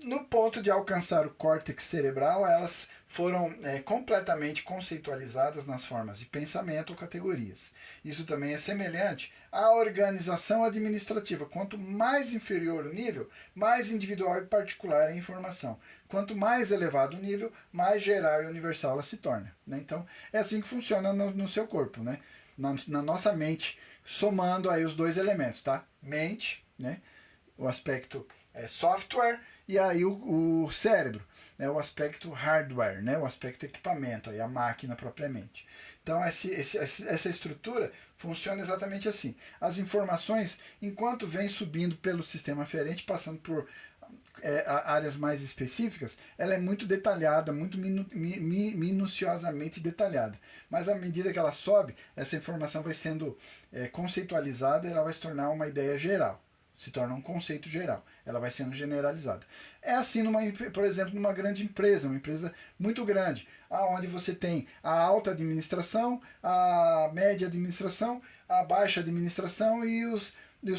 No ponto de alcançar o córtex cerebral, elas foram completamente conceitualizadas nas formas de pensamento ou categorias. Isso também é semelhante à organização administrativa. Quanto mais inferior o nível, mais individual e particular é a informação. Quanto mais elevado o nível, mais geral e universal ela se torna. Né? Então, é assim que funciona no seu corpo, né? Na nossa mente, somando aí os dois elementos, tá? Mente, né? O aspecto software, e aí o cérebro, né, o aspecto hardware, né, o aspecto equipamento, aí a máquina propriamente. Então essa estrutura funciona exatamente assim. As informações, enquanto vem subindo pelo sistema aferente, passando por áreas mais específicas, ela é muito detalhada, muito minuciosamente detalhada. Mas à medida que ela sobe, essa informação vai sendo conceitualizada e ela vai se tornar uma ideia geral. Se torna um conceito geral, ela vai sendo generalizada. É assim, por exemplo, numa grande empresa, uma empresa muito grande, onde você tem a alta administração, a média administração, a baixa administração e os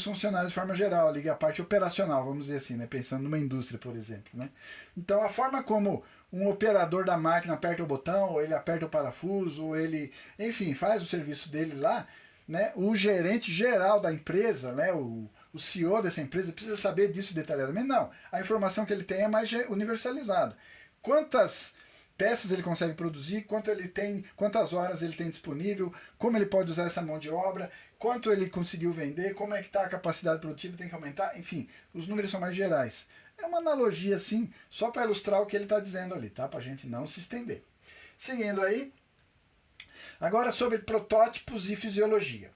funcionários de forma geral, ali, a parte operacional, vamos dizer assim, né? Pensando numa indústria, por exemplo. Né? Então, a forma como um operador da máquina aperta o botão, ou ele aperta o parafuso, ou ele, enfim, faz o serviço dele lá, né? O gerente geral da empresa, né? O CEO dessa empresa precisa saber disso detalhadamente? Não. A informação que ele tem é mais universalizada. Quantas peças ele consegue produzir, quantas horas ele tem disponível, como ele pode usar essa mão de obra, quanto ele conseguiu vender, como é que está a capacidade produtiva, tem que aumentar, enfim, os números são mais gerais. É uma analogia assim, só para ilustrar o que ele está dizendo ali, tá? Para a gente não se estender. Seguindo aí, agora sobre protótipos e fisiologia.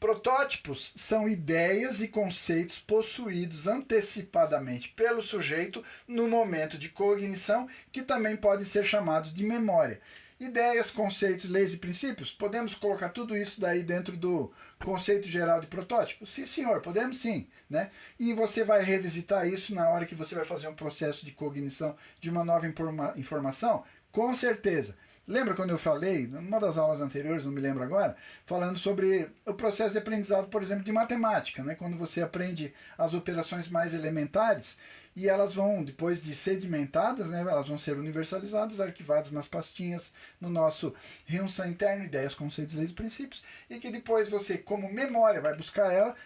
Protótipos são ideias e conceitos possuídos antecipadamente pelo sujeito no momento de cognição, que também podem ser chamados de memória. Ideias, conceitos, leis e princípios, podemos colocar tudo isso daí dentro do conceito geral de protótipo? Sim, senhor, podemos sim. Né? E você vai revisitar isso na hora que você vai fazer um processo de cognição de uma nova informação? Com certeza. Lembra quando eu falei, numa das aulas anteriores, não me lembro agora, falando sobre o processo de aprendizado, por exemplo, de matemática, né? Quando você aprende as operações mais elementares e elas vão, depois de sedimentadas, né? Elas vão ser universalizadas, arquivadas nas pastinhas, no nosso Hyun-San interno, ideias, conceitos, leis e princípios, e que depois você, como memória, vai buscar ela,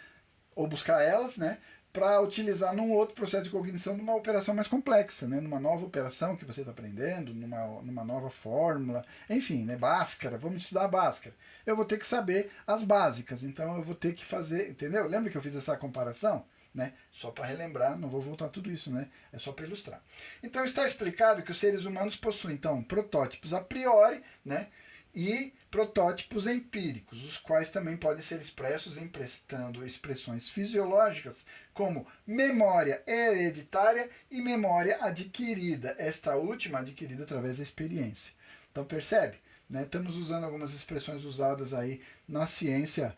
ou buscar elas, né? para utilizar num outro processo de cognição, numa operação mais complexa, né? Numa nova operação que você está aprendendo, numa nova fórmula, enfim, né? Bhaskara, vamos estudar Bhaskara. Eu vou ter que saber as básicas, então eu vou ter que fazer, entendeu? Lembra que eu fiz essa comparação? Né? Só para relembrar, não vou voltar tudo isso, né? É só para ilustrar. Então está explicado que os seres humanos possuem, então, protótipos a priori, né? E protótipos empíricos, os quais também podem ser expressos emprestando expressões fisiológicas como memória hereditária e memória adquirida, esta última adquirida através da experiência. Então percebe? Né? Estamos usando algumas expressões usadas aí na ciência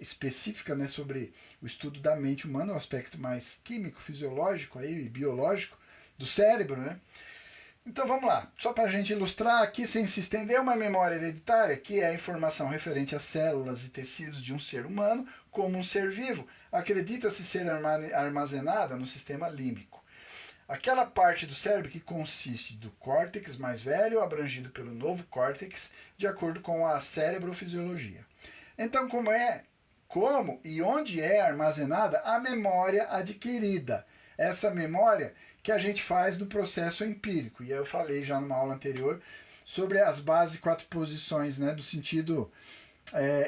específica, né, sobre o estudo da mente humana, o aspecto mais químico, fisiológico aí, biológico do cérebro, né? Então vamos lá, só para a gente ilustrar aqui, sem se estender, uma memória hereditária, que é a informação referente às células e tecidos de um ser humano, como um ser vivo, acredita-se ser armazenada no sistema límbico. Aquela parte do cérebro que consiste do córtex mais velho, abrangido pelo novo córtex, de acordo com a cerebrofisiologia. Então, como e onde é armazenada a memória adquirida? Essa memória que a gente faz no processo empírico. E eu falei já numa aula anterior sobre as bases 4 posições, né, do sentido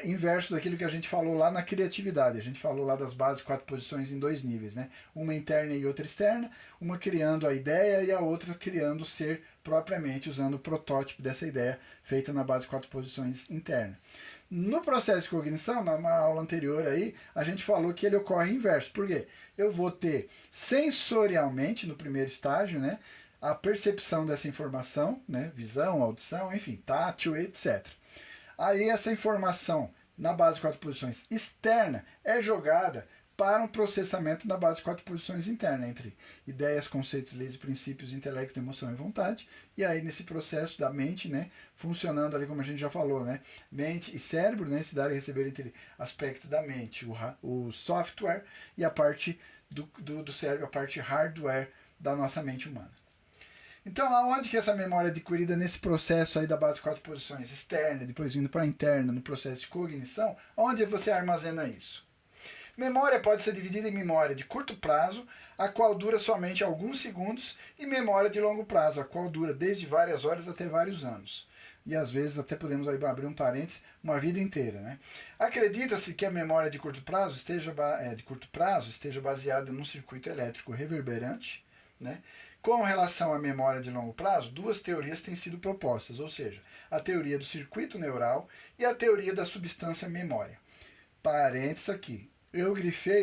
inverso daquilo que a gente falou lá na criatividade. A gente falou lá das bases 4 posições em 2 níveis, né? Uma interna e outra externa, uma criando a ideia e a outra criando o ser propriamente, usando o protótipo dessa ideia feita na base 4 posições interna. No processo de cognição, na aula anterior aí, a gente falou que ele ocorre inverso. Por quê? Eu vou ter sensorialmente, no primeiro estágio, né, a percepção dessa informação, né, visão, audição, enfim, tátil, etc. Aí essa informação na base de 4 posições externa é jogada para um processamento na base de 4 posições interna, entre ideias, conceitos, leis e princípios, intelecto, emoção e vontade. E aí nesse processo da mente, né, funcionando ali como a gente já falou, né, mente e cérebro, né, se dar e receber entre aspecto da mente, o software, e a parte do cérebro, a parte hardware da nossa mente humana. Então, aonde que essa memória é adquirida nesse processo aí da base de 4 posições externa, depois indo para a interna, no processo de cognição, onde você armazena isso? Memória pode ser dividida em memória de curto prazo, a qual dura somente alguns segundos, e memória de longo prazo, a qual dura desde várias horas até vários anos. E às vezes até podemos aí abrir um parênteses, uma vida inteira, né? Acredita-se que a memória de curto prazo esteja baseada num circuito elétrico reverberante, né? Com relação à memória de longo prazo, 2 teorias têm sido propostas, ou seja, a teoria do circuito neural e a teoria da substância memória. Parênteses aqui. Eu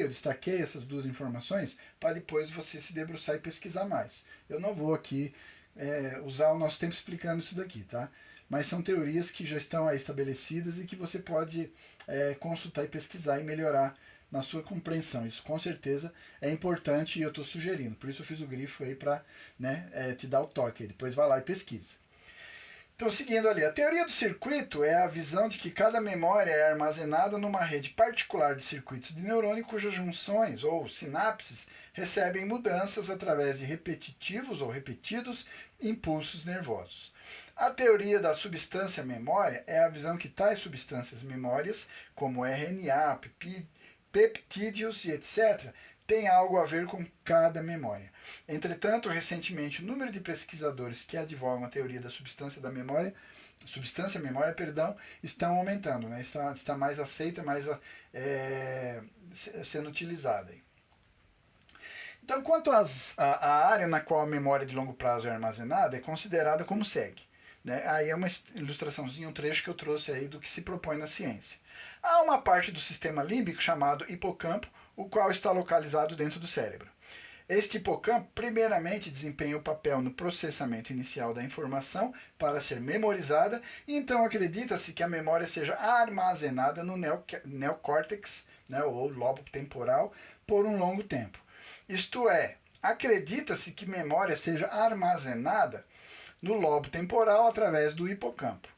destaquei essas 2 informações para depois você se debruçar e pesquisar mais. Eu não vou aqui usar o nosso tempo explicando isso daqui, tá? Mas são teorias que já estão aí estabelecidas e que você pode consultar e pesquisar e melhorar na sua compreensão. Isso com certeza é importante e eu estou sugerindo. Por isso eu fiz o grifo aí para, né, te dar o toque. Depois vai lá e pesquisa. Então, seguindo ali, a teoria do circuito é a visão de que cada memória é armazenada numa rede particular de circuitos de neurônio cujas junções ou sinapses recebem mudanças através de repetitivos ou repetidos impulsos nervosos. A teoria da substância memória é a visão que tais substâncias memórias, como RNA, peptídeos e etc., tem algo a ver com cada memória. Entretanto, recentemente, o número de pesquisadores que advogam a teoria da substância memória, estão aumentando, né? Está mais aceita, mais sendo utilizada. Então, quanto à área na qual a memória de longo prazo é armazenada, é considerada como segue. Né? Aí é uma ilustraçãozinha, um trecho que eu trouxe aí do que se propõe na ciência. Há uma parte do sistema límbico chamado hipocampo, o qual está localizado dentro do cérebro. Este hipocampo, primeiramente, desempenha o papel no processamento inicial da informação para ser memorizada, e então acredita-se que a memória seja armazenada no neocórtex, né, ou lobo temporal, por um longo tempo. Isto é, acredita-se que memória seja armazenada no lobo temporal através do hipocampo.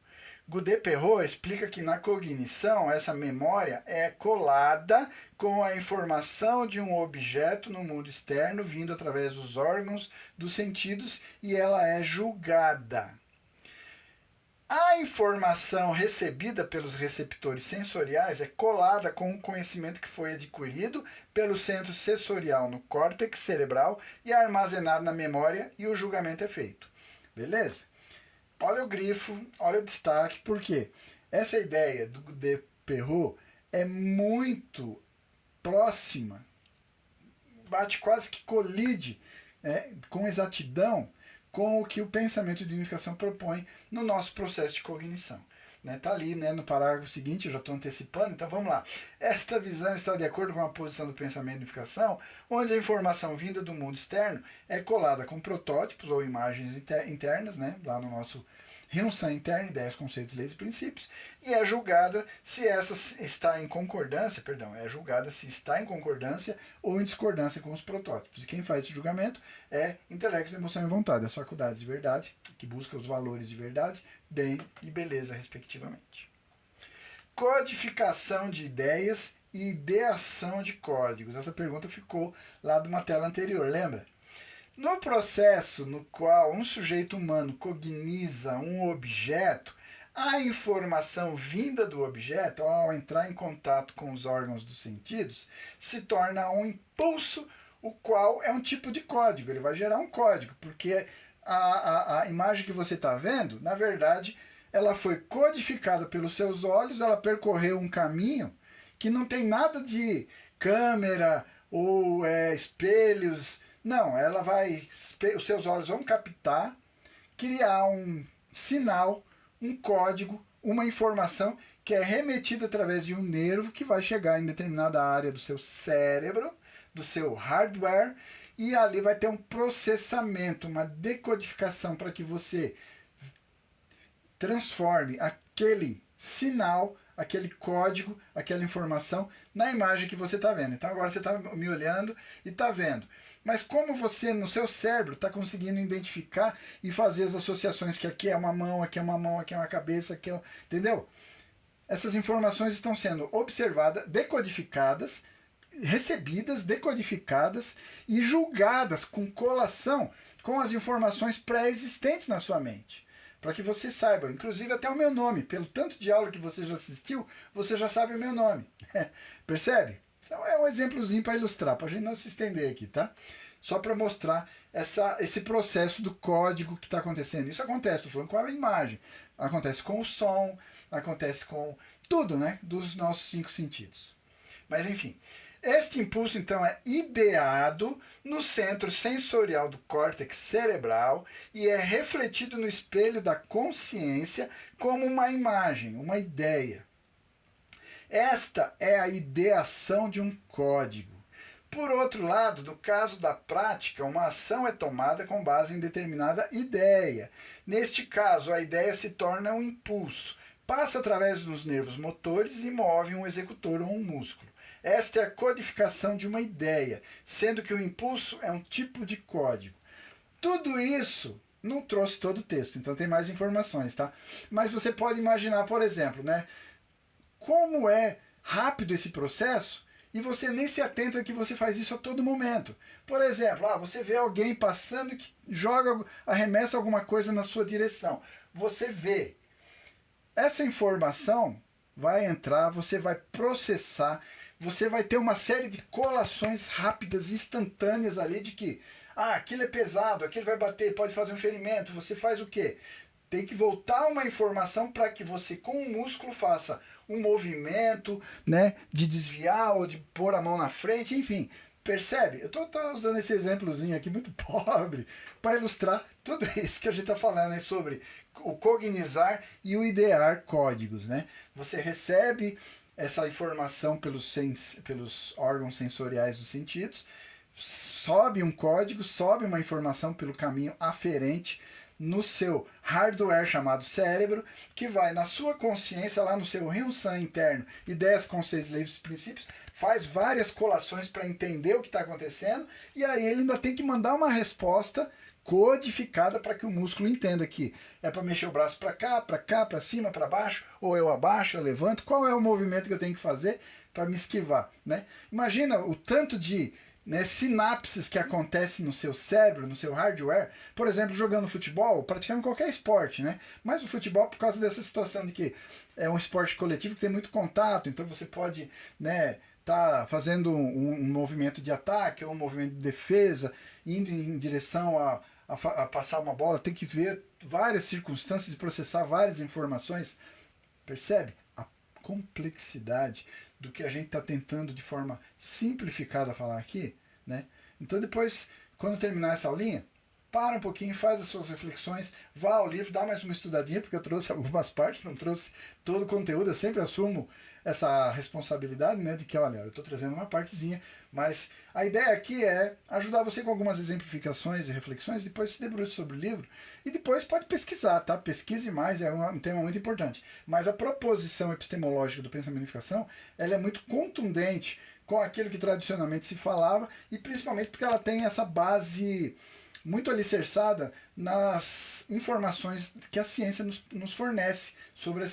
Goudet-Perrot explica que na cognição essa memória é colada com a informação de um objeto no mundo externo vindo através dos órgãos dos sentidos e ela é julgada. A A informação recebida pelos receptores sensoriais é colada com o conhecimento que foi adquirido pelo centro sensorial no córtex cerebral e armazenado na memória, e o julgamento é feito. Beleza? Olha o grifo, olha o destaque, porque essa ideia do de Perrault é muito próxima, bate quase que colide com exatidão com o que o pensamento de unificação propõe no nosso processo de cognição. Está ali, no parágrafo seguinte, eu já estou antecipando, então vamos lá. Esta visão está de acordo com a posição do pensamento de unificação, onde a informação vinda do mundo externo é colada com protótipos ou imagens internas, lá no nosso Hyun-San interno, ideias, conceitos, leis e princípios, e é julgada se essa está em concordância, ou em discordância com os protótipos. E quem faz esse julgamento é intelecto, emoção e vontade, as faculdades de verdade, que busca os valores de verdade, bem e beleza, respectivamente. Codificação de ideias e ideação de códigos. Essa pergunta ficou lá de uma tela anterior, lembra? No processo no qual um sujeito humano cogniza um objeto, a informação vinda do objeto, ao entrar em contato com os órgãos dos sentidos, se torna um impulso, o qual é um tipo de código. Ele vai gerar um código, porque a imagem que você está vendo, na verdade, ela foi codificada pelos seus olhos, ela percorreu um caminho que não tem nada de câmera ou espelhos. Não, ela vai, os seus olhos vão captar, criar um sinal, um código, uma informação que é remetida através de um nervo que vai chegar em determinada área do seu cérebro, do seu hardware, e ali vai ter um processamento, uma decodificação para que você transforme aquele sinal, aquele código, aquela informação na imagem que você está vendo. Então agora você está me olhando e está vendo. Mas como você, no seu cérebro, está conseguindo identificar e fazer as associações que aqui é uma mão, aqui é uma mão, aqui é uma cabeça, aqui é... Entendeu? Essas informações estão sendo observadas, decodificadas, recebidas, decodificadas e julgadas com colação com as informações pré-existentes na sua mente. Para que você saiba, inclusive até o meu nome. Pelo tanto de aula que você já assistiu, você já sabe o meu nome. Percebe? Então é um exemplozinho para ilustrar, para a gente não se estender aqui, tá? Só para mostrar esse processo do código que está acontecendo. Isso acontece, estou falando com a imagem. Acontece com o som, acontece com tudo, dos nossos 5 sentidos. Mas enfim, este impulso então é ideado no centro sensorial do córtex cerebral e é refletido no espelho da consciência como uma imagem, uma ideia. Esta é a ideação de um código. Por outro lado, no caso da prática, uma ação é tomada com base em determinada ideia. Neste caso, a ideia se torna um impulso, passa através dos nervos motores e move um executor ou um músculo. Esta é a codificação de uma ideia, sendo que o impulso é um tipo de código. Tudo isso não trouxe todo o texto, então tem mais informações, tá? Mas você pode imaginar, por exemplo, como é rápido esse processo e você nem se atenta que você faz isso a todo momento. Por exemplo, você vê alguém passando que arremessa alguma coisa na sua direção. Você vê. Essa informação vai entrar, você vai processar, você vai ter uma série de colações rápidas, instantâneas ali de que aquilo é pesado, aquilo vai bater, pode fazer um ferimento. Você faz o quê? Tem que voltar uma informação para que você, com o músculo, faça um movimento, de desviar ou de pôr a mão na frente, enfim. Percebe? Eu estou usando esse exemplozinho aqui muito pobre para ilustrar tudo isso que a gente está falando sobre o cognizar e o idear códigos. Você recebe essa informação pelos órgãos sensoriais dos sentidos, sobe um código, sobe uma informação pelo caminho aferente no seu hardware chamado cérebro, que vai na sua consciência, lá no seu Hyun-San interno, ideias, conceitos, leis e princípios, faz várias colações para entender o que está acontecendo, e aí ele ainda tem que mandar uma resposta codificada para que o músculo entenda que é para mexer o braço para cá, para cima, para baixo, ou eu abaixo, eu levanto, qual é o movimento que eu tenho que fazer para me esquivar. Imagina o tanto de né, sinapses que acontecem no seu cérebro, no seu hardware, por exemplo, jogando futebol, praticando qualquer esporte, né? Mas o futebol, por causa dessa situação de que é um esporte coletivo que tem muito contato, então você pode, né, tá fazendo um movimento de ataque ou um movimento de defesa, indo em direção a passar uma bola, tem que ver várias circunstâncias e processar várias informações. Percebe a complexidade do que a gente está tentando de forma simplificada falar aqui, né? Então depois, quando terminar essa aulinha, para um pouquinho, faz as suas reflexões, vá ao livro, dá mais uma estudadinha, porque eu trouxe algumas partes, não trouxe todo o conteúdo, eu sempre assumo essa responsabilidade, né, de que, olha, eu estou trazendo uma partezinha, mas a ideia aqui é ajudar você com algumas exemplificações e reflexões, depois se debruce sobre o livro, e depois pode pesquisar, tá? Pesquise mais, é um tema muito importante. Mas a proposição epistemológica do pensamento de unificação, ela é muito contundente com aquilo que tradicionalmente se falava, e principalmente porque ela tem essa base muito alicerçada nas informações que a ciência nos fornece sobre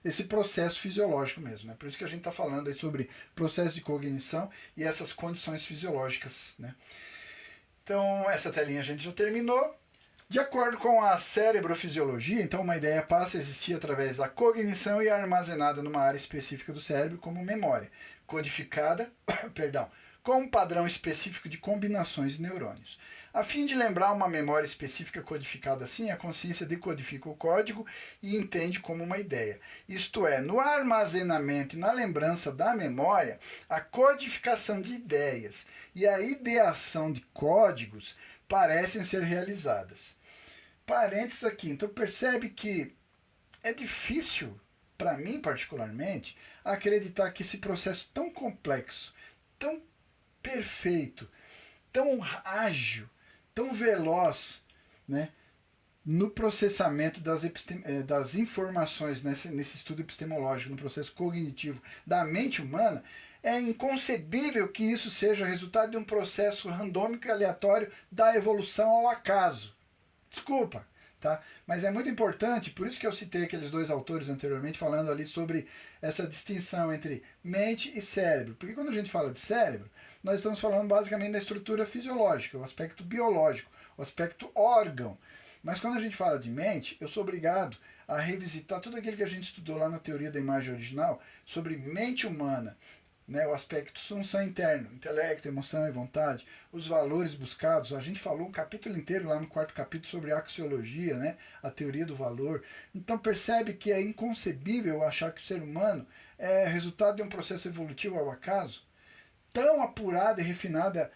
esse processo fisiológico mesmo. Né? Por isso que a gente está falando aí sobre processo de cognição e essas condições fisiológicas. Né? Então, essa telinha a gente já terminou. De acordo com a cerebrofisiologia, então uma ideia passa a existir através da cognição e é armazenada numa área específica do cérebro como memória, codificada, com um padrão específico de combinações de neurônios. A fim de lembrar uma memória específica codificada assim, a consciência decodifica o código e entende como uma ideia. Isto é, no armazenamento e na lembrança da memória, a codificação de ideias e a ideação de códigos parecem ser realizadas. Parênteses aqui, então percebe que é difícil, para mim particularmente, acreditar que esse processo tão complexo, tão perfeito, tão ágil, tão veloz, né, no processamento das informações nesse estudo epistemológico, no processo cognitivo da mente humana, é inconcebível que isso seja resultado de um processo randômico e aleatório da evolução ao acaso. Desculpa, tá? Mas é muito importante, por isso que eu citei aqueles dois autores anteriormente falando ali sobre essa distinção entre mente e cérebro. Porque quando a gente fala de cérebro, nós estamos falando basicamente da estrutura fisiológica, o aspecto biológico, o aspecto órgão. Mas quando a gente fala de mente, eu sou obrigado a revisitar tudo aquilo que a gente estudou lá na teoria da imagem original sobre mente humana, né, o aspecto função interno, intelecto, emoção e vontade, os valores buscados. A gente falou um capítulo inteiro lá no 4º capítulo sobre axiologia, né, a teoria do valor. Então percebe que é inconcebível achar que o ser humano é resultado de um processo evolutivo ao acaso. Tão apurada e refinada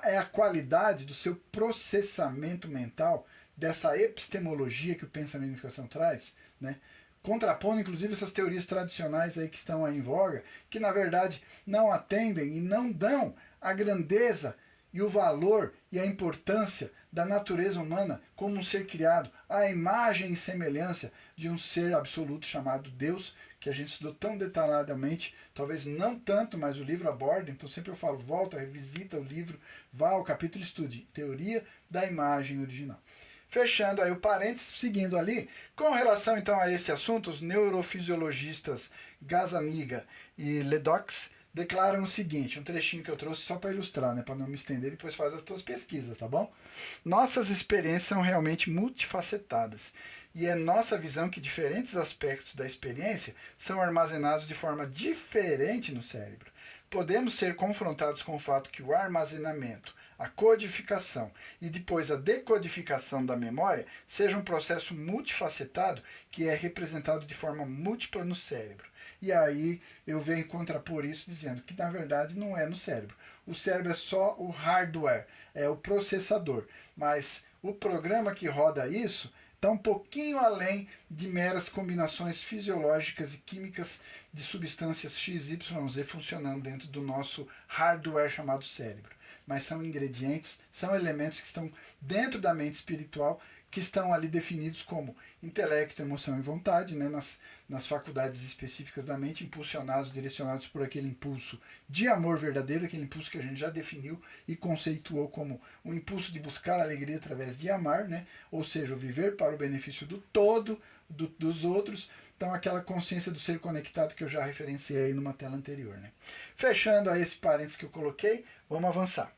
é a qualidade do seu processamento mental, dessa epistemologia que o pensamento de unificação traz, né? Contrapondo inclusive essas teorias tradicionais aí que estão aí em voga, que na verdade não atendem e não dão a grandeza e o valor e a importância da natureza humana como um ser criado, à imagem e semelhança de um ser absoluto chamado Deus, que a gente estudou tão detalhadamente, talvez não tanto, mas o livro aborda, então sempre eu falo, volta, revisita o livro, vá ao capítulo e estude, Teoria da Imagem Original. Fechando aí o parênteses, seguindo ali, com relação então a esse assunto, os neurofisiologistas Gazzaniga e Ledoux declaram o seguinte, um trechinho que eu trouxe só para ilustrar, né, para não me estender, depois faz as tuas pesquisas, tá bom? Nossas experiências são realmente multifacetadas, e é nossa visão que diferentes aspectos da experiência são armazenados de forma diferente no cérebro. Podemos ser confrontados com o fato que o armazenamento, a codificação e depois a decodificação da memória seja um processo multifacetado que é representado de forma múltipla no cérebro. E aí eu venho contrapor isso dizendo que na verdade não é no cérebro. O cérebro é só o hardware, é o processador, mas o programa que roda isso está um pouquinho além de meras combinações fisiológicas e químicas de substâncias XYZ funcionando dentro do nosso hardware chamado cérebro. Mas são ingredientes, são elementos que estão dentro da mente espiritual, que estão ali definidos como intelecto, emoção e vontade, né, nas faculdades específicas da mente, impulsionados, direcionados por aquele impulso de amor verdadeiro, aquele impulso que a gente já definiu e conceituou como um impulso de buscar a alegria através de amar, né, ou seja, o viver para o benefício do todo, dos outros. Então aquela consciência do ser conectado que eu já referenciei aí numa tela anterior. Né. Fechando aí esse parênteses que eu coloquei, vamos avançar.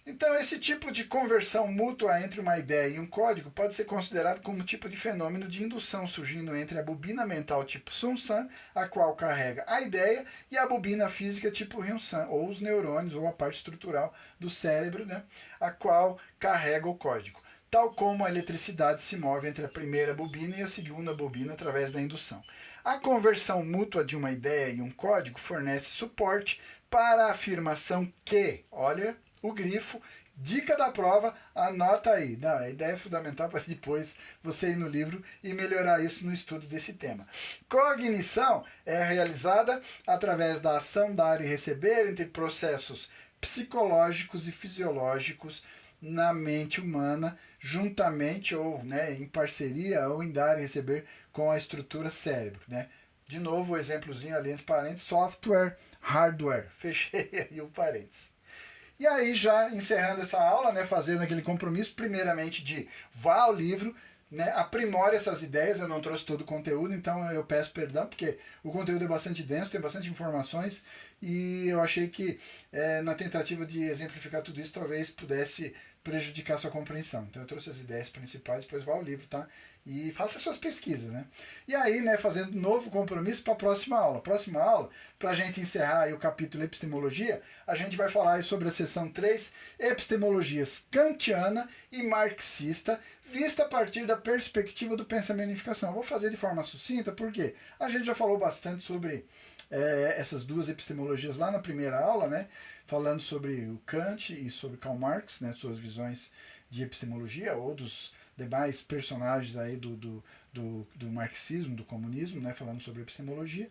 Então, esse tipo de conversão mútua entre uma ideia e um código pode ser considerado como um tipo de fenômeno de indução surgindo entre a bobina mental tipo Sun-San, a qual carrega a ideia, e a bobina física tipo Ryun-San, ou os neurônios, ou a parte estrutural do cérebro, né, a qual carrega o código. Tal como a eletricidade se move entre a primeira bobina e a segunda bobina através da indução. A conversão mútua de uma ideia e um código fornece suporte para a afirmação que, olha o grifo, dica da prova, anota aí. Não, a ideia é fundamental para depois você ir no livro e melhorar isso no estudo desse tema. Cognição é realizada através da ação dar e receber entre processos psicológicos e fisiológicos na mente humana, juntamente ou, né, em parceria ou em dar e receber com a estrutura cérebro, né? De novo, o exemplozinho ali entre parênteses, software, hardware. Fechei aí o parênteses. E aí, já encerrando essa aula, né, fazendo aquele compromisso, primeiramente de vá ao livro, né, aprimore essas ideias. Eu não trouxe todo o conteúdo, então eu peço perdão, porque o conteúdo é bastante denso, tem bastante informações, e eu achei que na tentativa de exemplificar tudo isso, talvez pudesse prejudicar sua compreensão. Então eu trouxe as ideias principais, depois vá ao livro, tá? E faça suas pesquisas, né? E aí, né, fazendo um novo compromisso para a próxima aula. Próxima aula, para a gente encerrar aí o capítulo Epistemologia, a gente vai falar sobre a seção 3, Epistemologias kantiana e marxista, vista a partir da perspectiva do pensamento e unificação. Eu vou fazer de forma sucinta, porque a gente já falou bastante sobre essas duas epistemologias lá na primeira aula, né? Falando sobre o Kant e sobre Karl Marx, né? Suas visões de epistemologia, ou dos demais personagens aí do marxismo, do comunismo, né? Falando sobre epistemologia.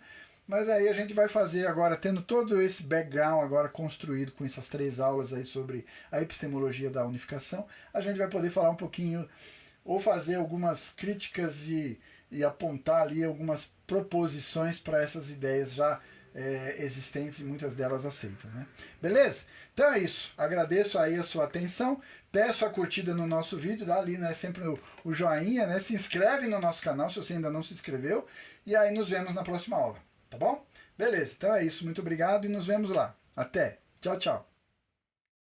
Mas aí a gente vai fazer agora, tendo todo esse background agora construído com essas 3 aulas aí sobre a epistemologia da unificação, a gente vai poder falar um pouquinho, ou fazer algumas críticas e apontar ali algumas proposições para essas ideias já existentes e muitas delas aceitas, né? Beleza? Então é isso. Agradeço aí a sua atenção. Peço a curtida no nosso vídeo, dá ali, né, sempre o joinha, né? Se inscreve no nosso canal se você ainda não se inscreveu. E aí nos vemos na próxima aula, tá bom? Beleza, então é isso. Muito obrigado e nos vemos lá. Até. Tchau, tchau.